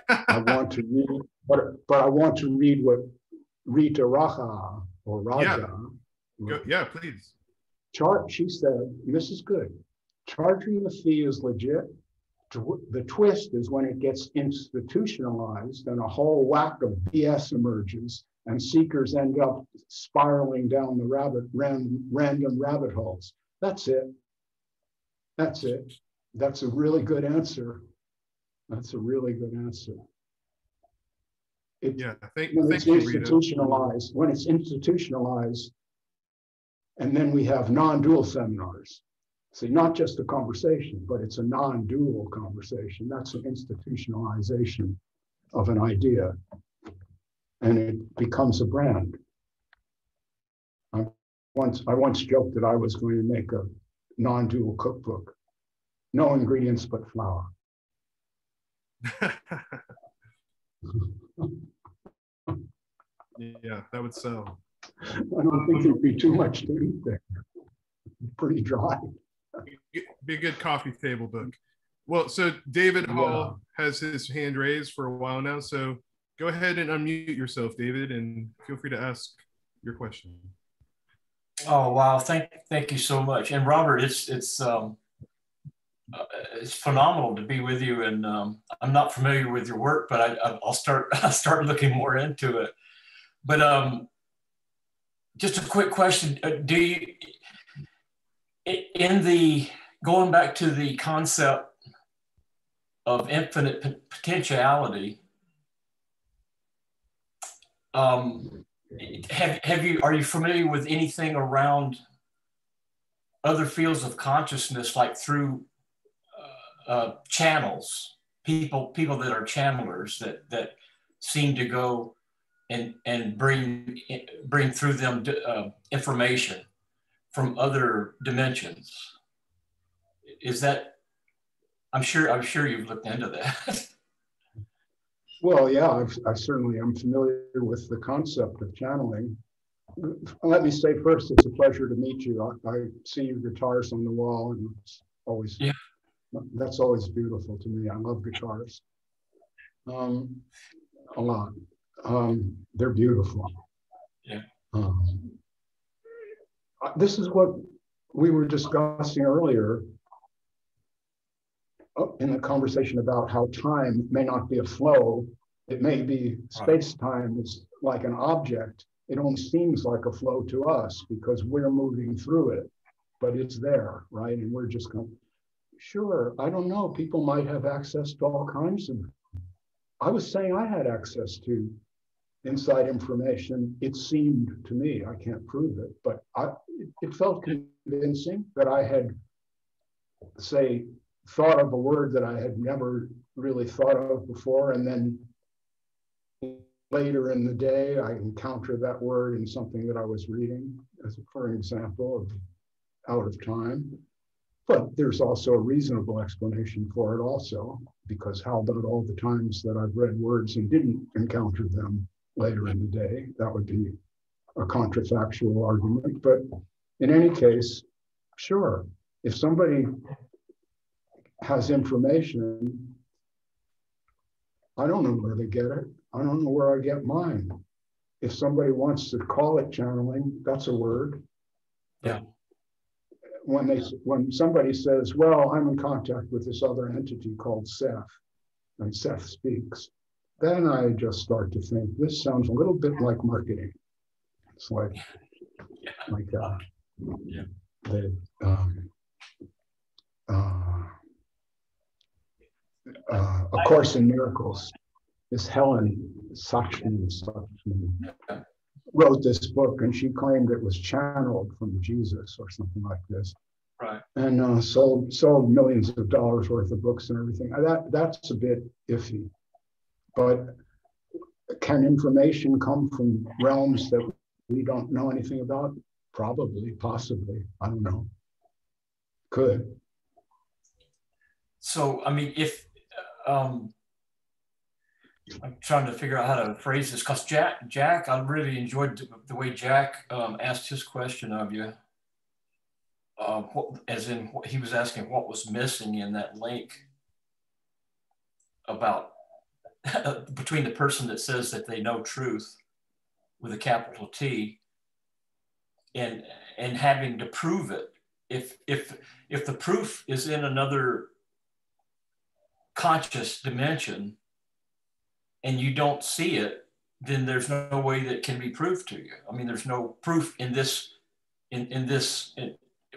B: I want to read, but I want to read what Rita Raja or Raja.
A: Yeah, please.
B: She said, and this is good. Charging the fee is legit. The twist is when it gets institutionalized and a whole whack of BS emerges and seekers end up spiraling down the random rabbit holes. That's it. That's it. That's a really good answer. That's a really good answer.
A: Thank
B: you,
A: Rita.
B: When it's institutionalized, and then we have non-dual seminars. See, not just a conversation, but it's a non-dual conversation. That's an institutionalization of an idea, and it becomes a brand. I once joked that I was going to make a non-dual cookbook. No ingredients but flour.
A: Yeah, that would sell.
B: I don't think there'd be too much to eat there. Pretty dry.
A: Be a good coffee table book. Well, so David Hall has his hand raised for a while now, so go ahead and unmute yourself, David, and feel free to ask your question.
E: Oh wow! Thank you so much. And Robert, it's phenomenal to be with you. And I'm not familiar with your work, but I'll start looking more into it. But just a quick question: do you, going back to the concept of infinite potentiality? Are you familiar with anything around other fields of consciousness, like through channels, people that are channelers that seem to go and bring through them information from other dimensions? Is that, I'm sure you've looked into that.
B: Well, yeah, I certainly am familiar with the concept of channeling. Let me say first, it's a pleasure to meet you. I see your guitars on the wall, and it's always, that's always beautiful to me. I love guitars a lot. They're beautiful.
E: Yeah.
B: This is what we were discussing earlier in the conversation about how time may not be a flow. It may be space-time is like an object. It only seems like a flow to us because we're moving through it, but it's there, right? And we're just going, sure, I don't know. People might have access to all kinds of, I was saying I had access to inside information. It seemed to me, I can't prove it, but it felt convincing that I had, say, thought of a word that I had never really thought of before, and then later in the day I encountered that word in something that I was reading, as for an example of out of time. But there's also a reasonable explanation for it also, because how about all the times that I've read words and didn't encounter them later in the day? That would be a contrafactual argument. But in any case, sure, if somebody has information, I don't know where they get it. I don't know where I get mine. If somebody wants to call it channeling, that's a word.
E: Yeah.
B: When somebody says, well, I'm in contact with this other entity called Seth, and Seth speaks, then I just start to think, this sounds a little bit like marketing. It's like A Course in Miracles. This Helen Saltzman wrote this book, and she claimed it was channeled from Jesus or something like this.
E: Right.
B: And sold millions of dollars worth of books and everything. That's a bit iffy. But can information come from realms that we don't know anything about? Probably, possibly. I don't know. Could.
E: So, I mean, if I'm trying to figure out how to phrase this, because Jack, I really enjoyed the way Jack asked his question of you. As in, he was asking what was missing in that link about between the person that says that they know truth with a capital T and having to prove it. If the proof is in another conscious dimension and you don't see it, then there's no way that it can be proved to you. I mean, there's no proof in this, in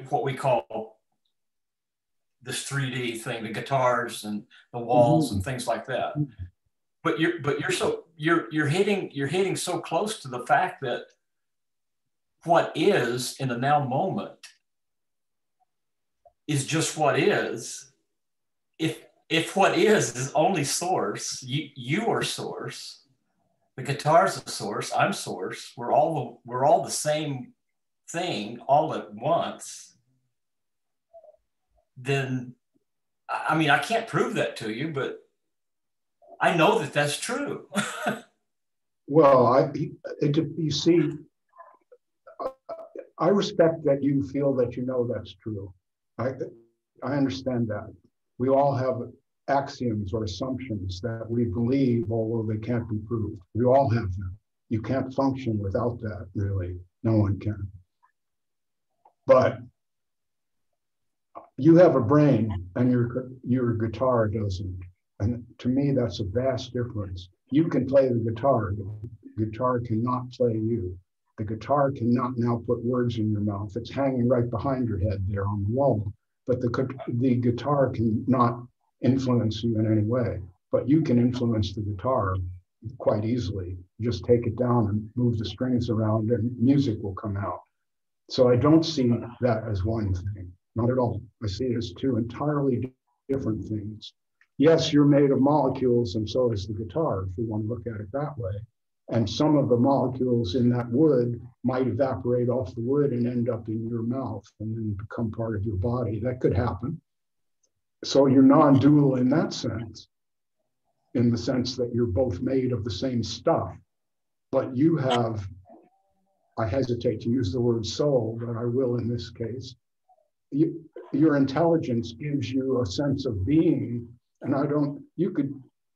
E: what we call this 3D thing, the guitars and the walls and things like that. But you're hitting so close to the fact that what is in the now moment is just what is. If what is only source, you are source, the guitar's a source, I'm source, we're all the same thing all at once, then, I mean, I can't prove that to you, but I know that that's true.
B: Well, you see, I respect that you feel that you know that's true. I understand that. We all have axioms or assumptions that we believe, although they can't be proved. We all have them. You can't function without that, really. No one can. But you have a brain and your guitar doesn't. And to me, that's a vast difference. You can play the guitar. The guitar cannot play you. The guitar cannot now put words in your mouth. It's hanging right behind your head there on the wall. But the guitar cannot influence you in any way. But you can influence the guitar quite easily. Just take it down and move the strings around and music will come out. So I don't see that as one thing, not at all. I see it as two entirely different things. Yes, you're made of molecules and so is the guitar, if we want to look at it that way. And some of the molecules in that wood might evaporate off the wood and end up in your mouth and then become part of your body. That could happen. So you're non-dual in that sense, in the sense that you're both made of the same stuff, but you have, I hesitate to use the word soul, but I will in this case. Your intelligence gives you a sense of being, and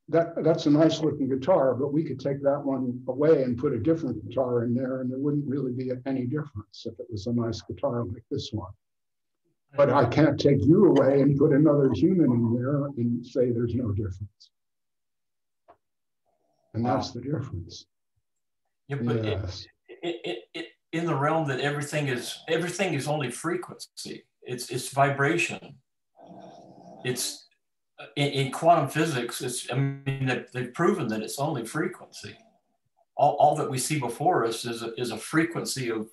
B: that's a nice looking guitar, but we could take that one away and put a different guitar in there and there wouldn't really be any difference if it was a nice guitar like this one. But I can't take you away and put another human in there and say there's no difference. And that's the difference.
E: Yeah, but
B: yes.
E: In the realm that everything is only frequency. It's vibration. It's in quantum physics. I mean, they've proven that it's only frequency. All that we see before us is a frequency of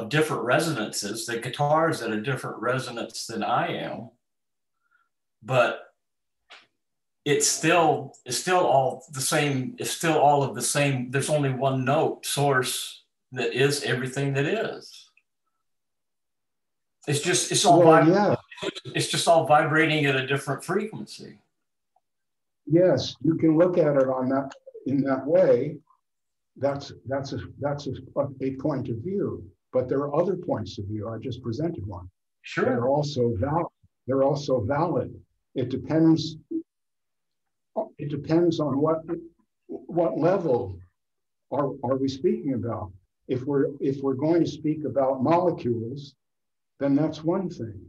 E: different resonances. The guitar is at a different resonance than I am, but it's still all the same. It's still all of the same. There's only one note source that is everything that is. It's all
B: well, yeah.
E: it's just all vibrating at a different frequency.
B: Yes, you can look at it on that in that way. That's a point of view. But there are other points of view. I just presented one.
E: Sure.
B: They're also valid. They're also valid. It depends. It depends on what level are we speaking about. If we're going to speak about molecules, then that's one thing.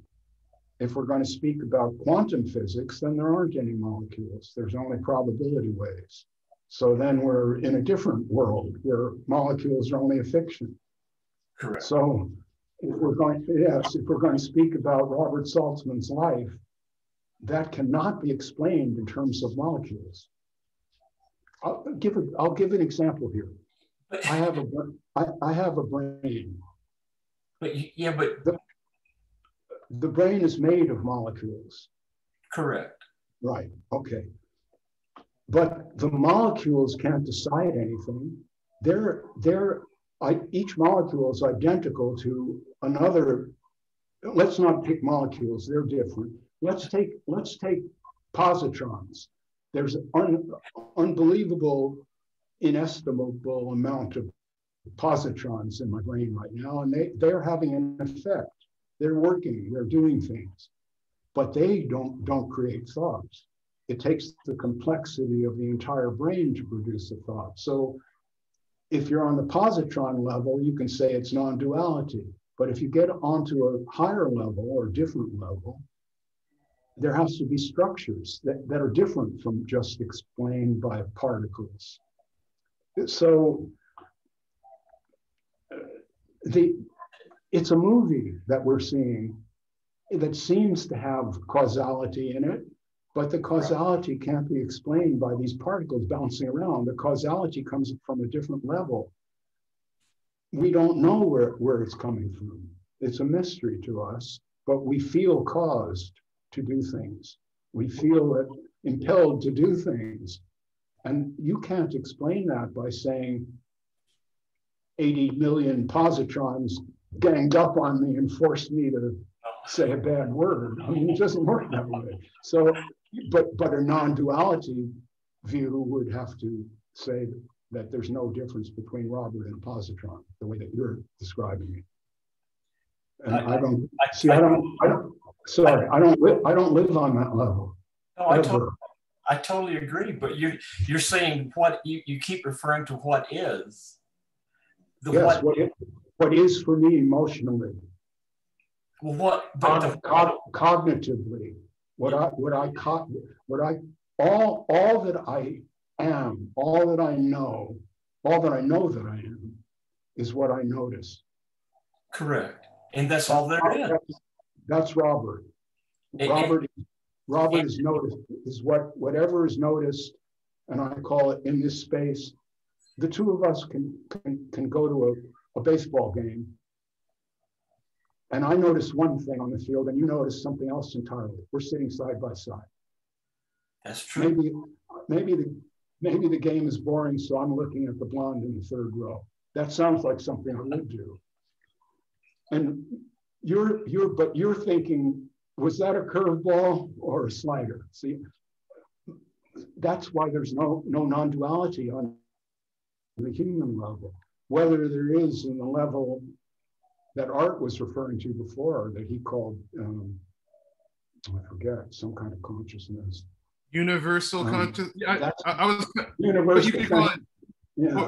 B: If we're going to speak about quantum physics, then there aren't any molecules. There's only probability waves. So then we're in a different world where molecules are only a fiction.
E: Correct.
B: So if we're going to speak about Robert Saltzman's life, that cannot be explained in terms of molecules. I'll give an example here. I have a brain.
E: But yeah, but
B: the brain is made of molecules.
E: Correct.
B: Right. Okay. But the molecules can't decide anything. Each molecule is identical to another. Let's not pick molecules; they're different. Let's take positrons. There's an unbelievable, inestimable amount of positrons in my brain right now, and they're having an effect. They're working. They're doing things, but they don't create thoughts. It takes the complexity of the entire brain to produce a thought. So if you're on the positron level, you can say it's non-duality. But if you get onto a higher level or different level, there has to be structures that are different from just explained by particles. So it's a movie that we're seeing that seems to have causality in it, but the causality can't be explained by these particles bouncing around. The causality comes from a different level. We don't know where it's coming from. It's a mystery to us, but we feel caused to do things. We feel impelled to do things. And you can't explain that by saying 80 million positrons ganged up on me and forced me to say a bad word. I mean, it doesn't work that way. So, but a non-duality view would have to say that there's no difference between Robert and a positron, the way that you're describing it. And I don't live on that level.
E: No, I totally agree. But you're saying what you keep referring to what is.
B: Yes, what is for me emotionally.
E: Well,
B: cognitively, all that I am, all that I know that I am, is what I notice.
E: Correct, and that's all there is.
B: That's Robert. Robert is noticed. Is whatever is noticed, and I call it in this space. The two of us can go to a baseball game, and I notice one thing on the field, and you notice something else entirely. We're sitting side by side.
E: That's true.
B: Maybe the game is boring, so I'm looking at the blonde in the third row. That sounds like something I would do. And you're thinking, was that a curveball or a slider? See, that's why there's no non-duality on the human level. Whether there is in the level that Art was referring to before, that he called, I forget, some kind of consciousness.
A: Universal consciousness. I was
B: universal.
A: You could call it, yeah.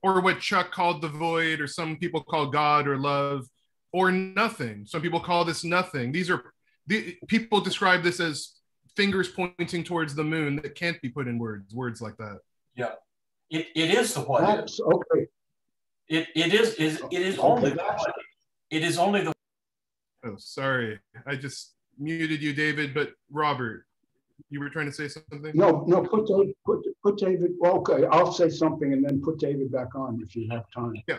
A: or what Chuck called the void, or some people call God or love, or nothing. Some people call this nothing. People describe this as fingers pointing towards the moon that can't be put in words like that.
E: Yeah, it is the what is.
B: Okay.
E: It is only the what. It is only the.
A: Oh, sorry, I just muted you, David. But Robert, you were trying to say something?
B: No. Put David. Okay, I'll say something and then put David back on if you have time.
A: Yeah.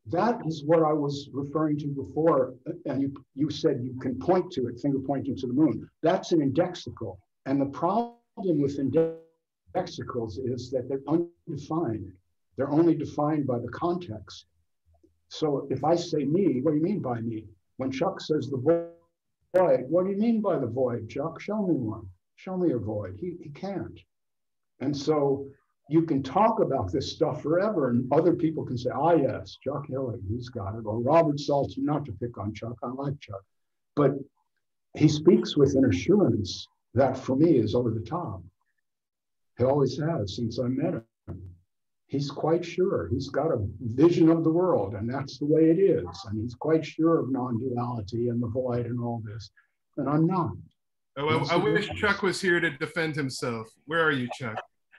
B: That is what I was referring to before, and you said you can point to it, finger pointing to the moon. That's an indexical, and the problem with indexicals is that they're undefined. They're only defined by the context. So if I say me, what do you mean by me? When Chuck says the void. What do you mean by the void, Chuck? Show me one. Show me a void. He can't. And so you can talk about this stuff forever, and other people can say, ah, yes, Chuck Hillig, he's got it. Or Robert Saltzman, not to pick on Chuck, I like Chuck. But he speaks with an assurance that for me is over the top. He always has since I met him. He's quite sure. He's got a vision of the world, and that's the way it is. And he's quite sure of non-duality and the void and all this. And I'm not.
A: Oh, I wish Chuck was here to defend himself. Where are you, Chuck?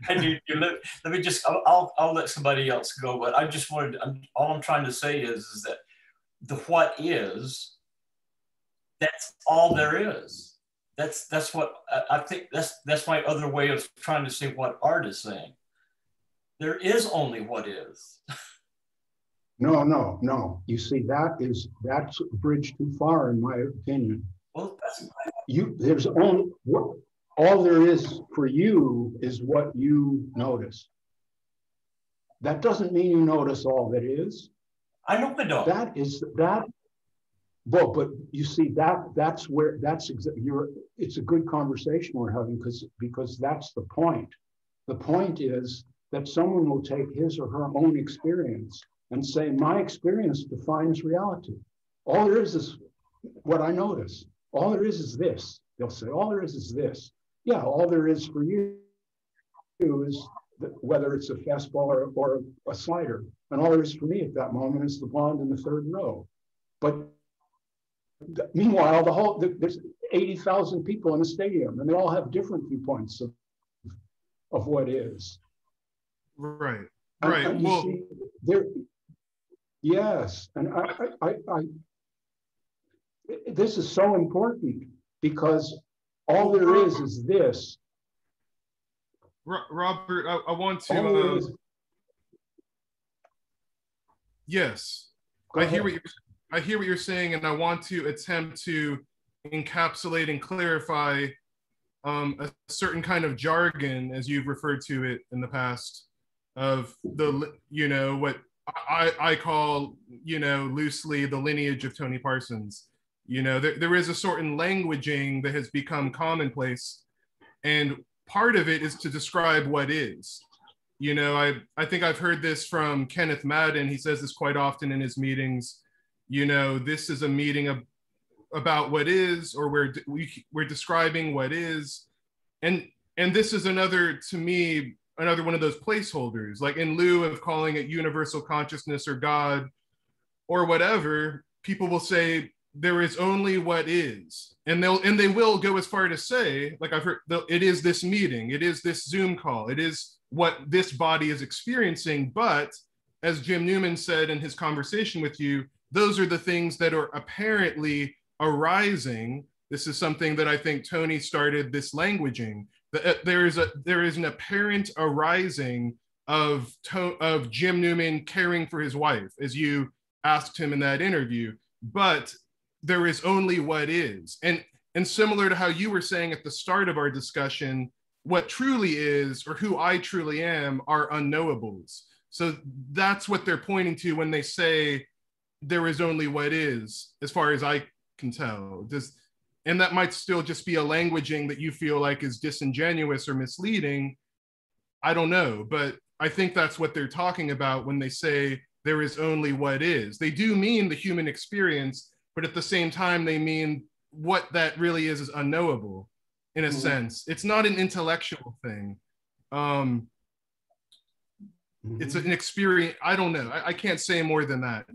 E: And let me just, I'll let somebody else go, but I just wanted, all I'm trying to say is that the what is, that's all there is. That's what, I think that's my other way of trying to say what Art is saying. There is only what is.
B: No. You see, that's a bridge too far, in my opinion.
E: Well,
B: there's only, all there is for you is what you notice. That doesn't mean you notice all that is.
E: I know I don't.
B: That is that. Well, but you see that's where it's a good conversation we're having because that's the point. The point is that someone will take his or her own experience and say, my experience defines reality. All there is what I notice. All there is this. They'll say, all there is this. Yeah, all there is for you is whether it's a fastball or a slider. And all there is for me at that moment is the blonde in the third row. But meanwhile, there's 80,000 people in the stadium, and they all have different viewpoints of what is.
A: Right.
B: And well, see, yes, and this is so important because all there is this.
A: Robert, I want to. Yes, I hear what you're saying, and I want to attempt to encapsulate and clarify a certain kind of jargon, as you've referred to it in the past, of what I call, loosely the lineage of Tony Parsons. There is a certain languaging that has become commonplace, and part of it is to describe what is. I think I've heard this from Kenneth Madden. He says this quite often in his meetings. This is a meeting about what is, or we're describing what is, and this is another one of those placeholders. Like, in lieu of calling it universal consciousness or God or whatever, people will say there is only what is, and they will go as far to say, like I've heard, it is this meeting, it is this Zoom call, it is what this body is experiencing. But as Jim Newman said in his conversation with you, those are the things that are apparently arising. This is something that I think Tony started this languaging. There is an apparent arising of Jim Newman caring for his wife, as you asked him in that interview. But there is only what is, and similar to how you were saying at the start of our discussion, what truly is, or who I truly am, are unknowables. So that's what they're pointing to when they say there is only what is, as far as I can tell. And that might still just be a languaging that you feel like is disingenuous or misleading. I don't know, but I think that's what they're talking about when they say there is only what is. They do mean the human experience, but at the same time, they mean what that really is unknowable, in a sense. It's not an intellectual thing. It's an experience. I don't know. I can't say more than that.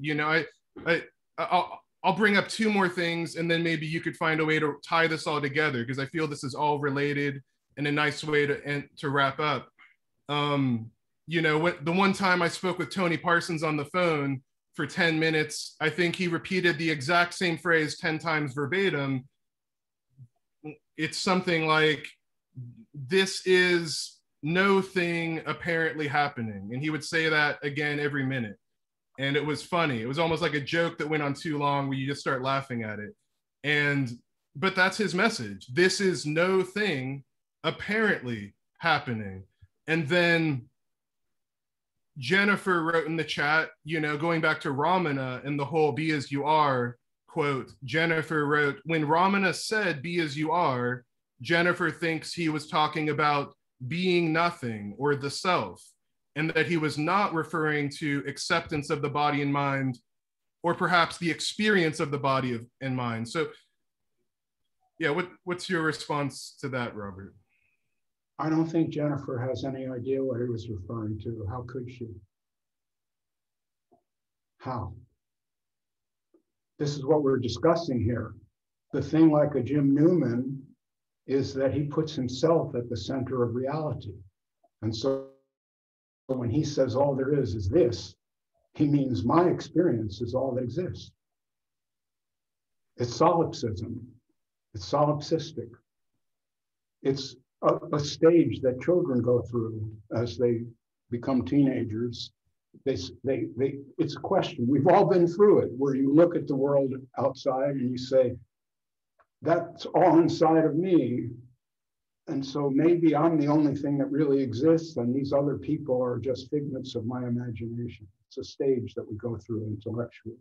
A: I'll bring up two more things, and then maybe you could find a way to tie this all together, because I feel this is all related and a nice way to wrap up. The one time I spoke with Tony Parsons on the phone for 10 minutes, I think he repeated the exact same phrase 10 times verbatim. It's something like, this is no thing apparently happening. And he would say that again every minute. And it was funny. It was almost like a joke that went on too long, where you just start laughing at it. But that's his message. This is no thing apparently happening. And then Jennifer wrote in the chat, going back to Ramana and the whole be as you are quote, Jennifer wrote, when Ramana said, be as you are, Jennifer thinks he was talking about being nothing or the self, and that he was not referring to acceptance of the body and mind, or perhaps the experience of the body and mind. So yeah, what's your response to that, Robert?
B: I don't think Jennifer has any idea what he was referring to. How could she? How? This is what we're discussing here. The thing like a Jim Newman is that he puts himself at the center of reality. And so when he says all there is this, he means my experience is all that exists. It's solipsism. It's solipsistic. It's a stage that children go through as they become teenagers. It's a question. We've all been through it, where you look at the world outside and you say, that's all inside of me. And so maybe I'm the only thing that really exists, and these other people are just figments of my imagination. It's a stage that we go through intellectually.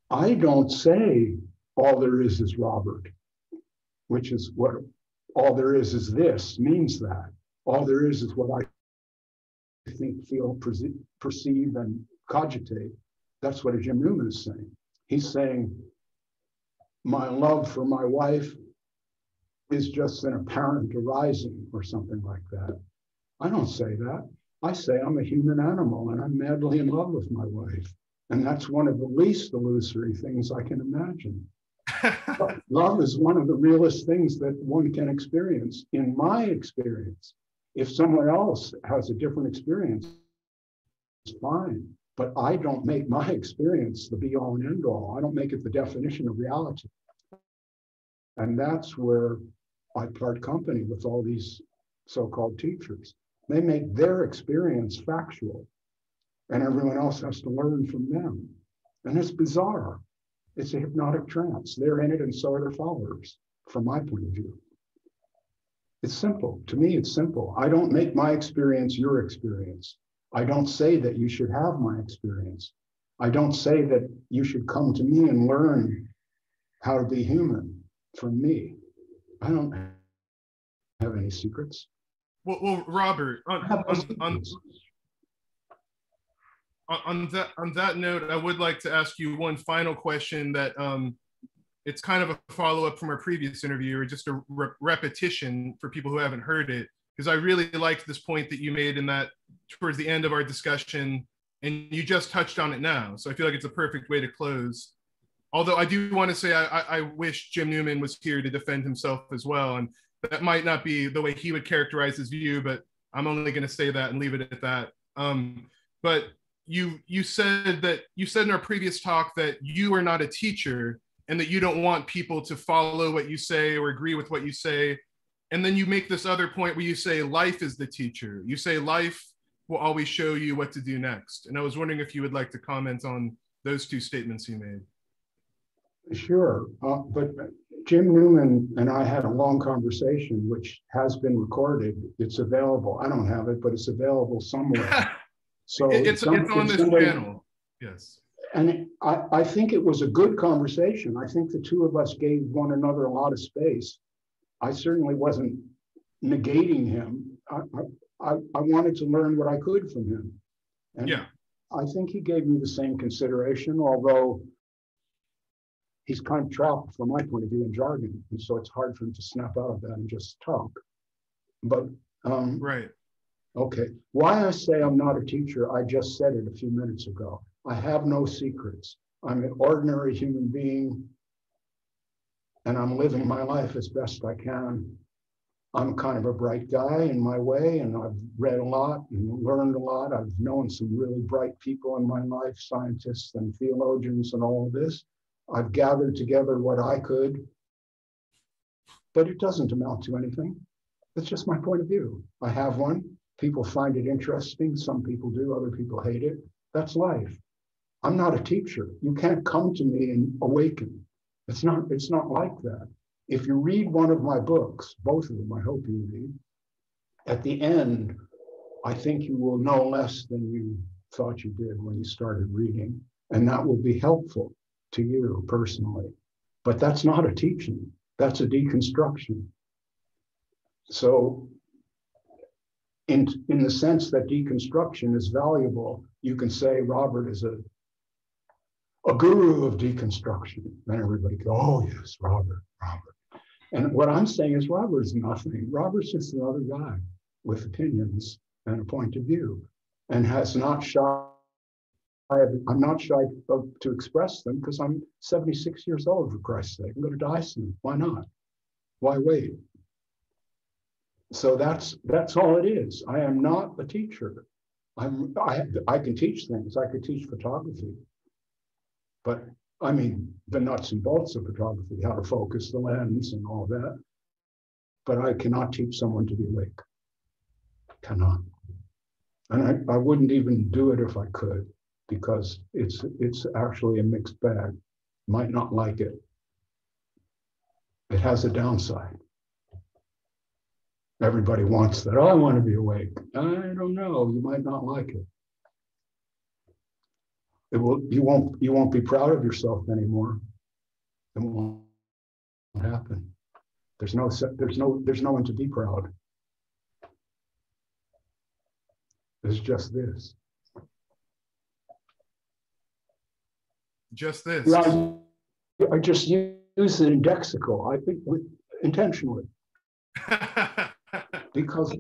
B: I don't say all there is Robert, which is what all there is this means. That all there is what I think, feel, perceive, and cogitate. That's what Jim Newman is saying. He's saying, my love for my wife is just an apparent arising or something like that. I don't say that. I say I'm a human animal and I'm madly in love with my wife. And that's one of the least illusory things I can imagine. Love is one of the realest things that one can experience. In my experience, if someone else has a different experience, it's fine. But I don't make my experience the be all and end all. I don't make it the definition of reality. And that's where I part company with all these so-called teachers. They make their experience factual, and everyone else has to learn from them. And it's bizarre. It's a hypnotic trance. They're in it, and so are their followers, from my point of view. It's simple. To me, it's simple. I don't make my experience your experience. I don't say that you should have my experience. I don't say that you should come to me and learn how to be human from me. I don't have any secrets.
A: Well, Robert, on that note, I would like to ask you one final question that it's kind of a follow-up from our previous interview, or just a repetition for people who haven't heard it, because I really liked this point that you made in that towards the end of our discussion, and you just touched on it now. So I feel like it's a perfect way to close. Although I do want to say I wish Jim Newman was here to defend himself as well, and that might not be the way he would characterize his view, but I'm only going to say that and leave it at that. But you said in our previous talk that you are not a teacher, and that you don't want people to follow what you say or agree with what you say. And then you make this other point where you say life is the teacher. You say life will always show you what to do next. And I was wondering if you would like to comment on those two statements you made.
B: Sure, but Jim Newman and I had a long conversation, which has been recorded. It's available. I don't have it, but it's available somewhere. So
A: it's on this channel. Yes.
B: And I think it was a good conversation. I think the two of us gave one another a lot of space. I certainly wasn't negating him. I wanted to learn what I could from him. And yeah, I think he gave me the same consideration, although he's kind of trapped from my point of view in jargon. And so it's hard for him to snap out of that and just talk. But
A: right.
B: Okay, why I say I'm not a teacher, I just said it a few minutes ago. I have no secrets. I'm an ordinary human being, and I'm living my life as best I can. I'm kind of a bright guy in my way, and I've read a lot and learned a lot. I've known some really bright people in my life, scientists and theologians and all of this. I've gathered together what I could, but it doesn't amount to anything. It's just my point of view. I have one. People find it interesting. Some people do, other people hate it. That's life. I'm not a teacher. You can't come to me and awaken. It's not like that. If you read one of my books, both of them, I hope you read, at the end, I think you will know less than you thought you did when you started reading. And that will be helpful to you personally. But that's not a teaching, that's a deconstruction. So in the sense that deconstruction is valuable, you can say Robert is a guru of deconstruction. Then everybody goes, oh yes, Robert. And what I'm saying is Robert's nothing. Robert's just another guy with opinions and a point of view, and has not shy. I'm not shy to express them because I'm 76 years old, for Christ's sake. I'm going to die soon. Why not? Why wait? So that's all it is. I am not a teacher. I can teach things. I could teach photography, but I mean the nuts and bolts of photography, how to focus the lens and all that. But I cannot teach someone to be awake. Cannot. And I wouldn't even do it if I could, because it's actually a mixed bag. Might not like it. It has a downside. Everybody wants that. Oh, I want to be awake. I don't know. You might not like it. You won't be proud of yourself anymore. It won't happen. There's no one to be proud. It's just this.
A: Just this.
B: Yeah, I just use the indexical, I think, intentionally. Because,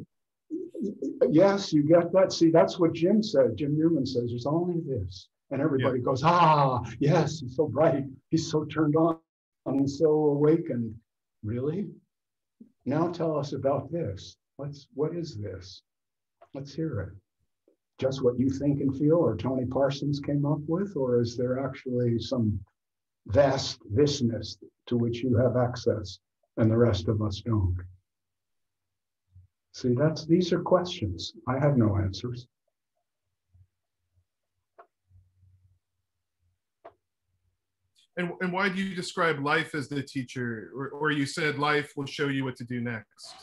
B: yes, you get that. See, that's what Jim said. Jim Newman says, there's only this. And everybody goes, yes, he's so bright. He's so turned on. He's so awakened. Really? Now tell us about this. What is this? Let's hear it. Just what you think and feel, or Tony Parsons came up with, or is there actually some vast thisness to which you have access and the rest of us don't? See, these are questions. I have no answers.
A: And why do you describe life as the teacher, or you said life will show you what to do next?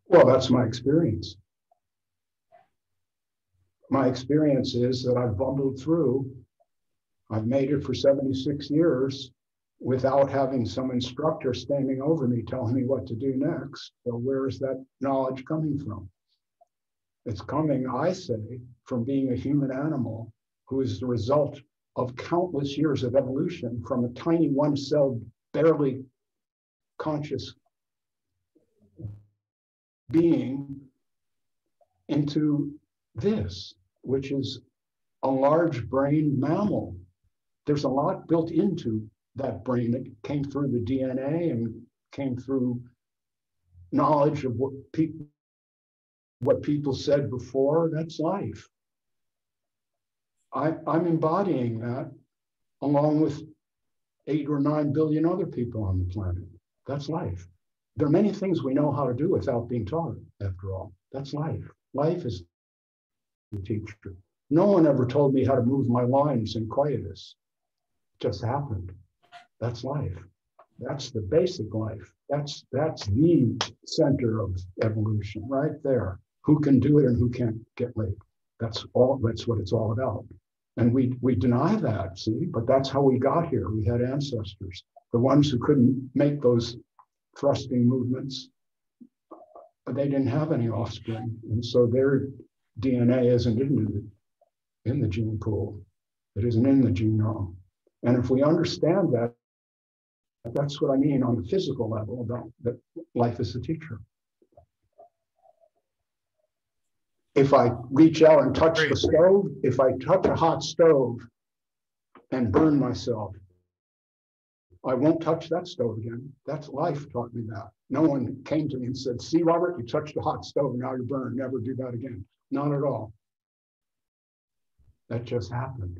B: Well, that's my experience. My experience is that I've bumbled through. I've made it for 76 years without having some instructor standing over me telling me what to do next. So where is that knowledge coming from? It's coming, I say, from being a human animal who is the result of countless years of evolution from a tiny one-celled, barely conscious being into this, which is a large-brained mammal. There's a lot built into that brain that came through the DNA and came through knowledge of what people said before. That's life. I'm embodying that along with 8 or 9 billion other people on the planet. That's life. There are many things we know how to do without being taught, after all. That's life. Life is the teacher. No one ever told me how to move my lines in quietus. It just happened. That's life. That's the basic life. That's the center of evolution right there. Who can do it and who can't get late. That's what it's all about. And we deny that, see, but that's how we got here. We had ancestors, the ones who couldn't make those thrusting movements, but they didn't have any offspring. And so their DNA isn't in the gene pool. It isn't in the genome. And if we understand that, that's what I mean on the physical level about that life is a teacher. If I reach out and touch the stove, if I touch a hot stove and burn myself, I won't touch that stove again. That's life taught me that. No one came to me and said, see, Robert, you touched a hot stove and now you're burned. Never do that again. Not at all. That just happened.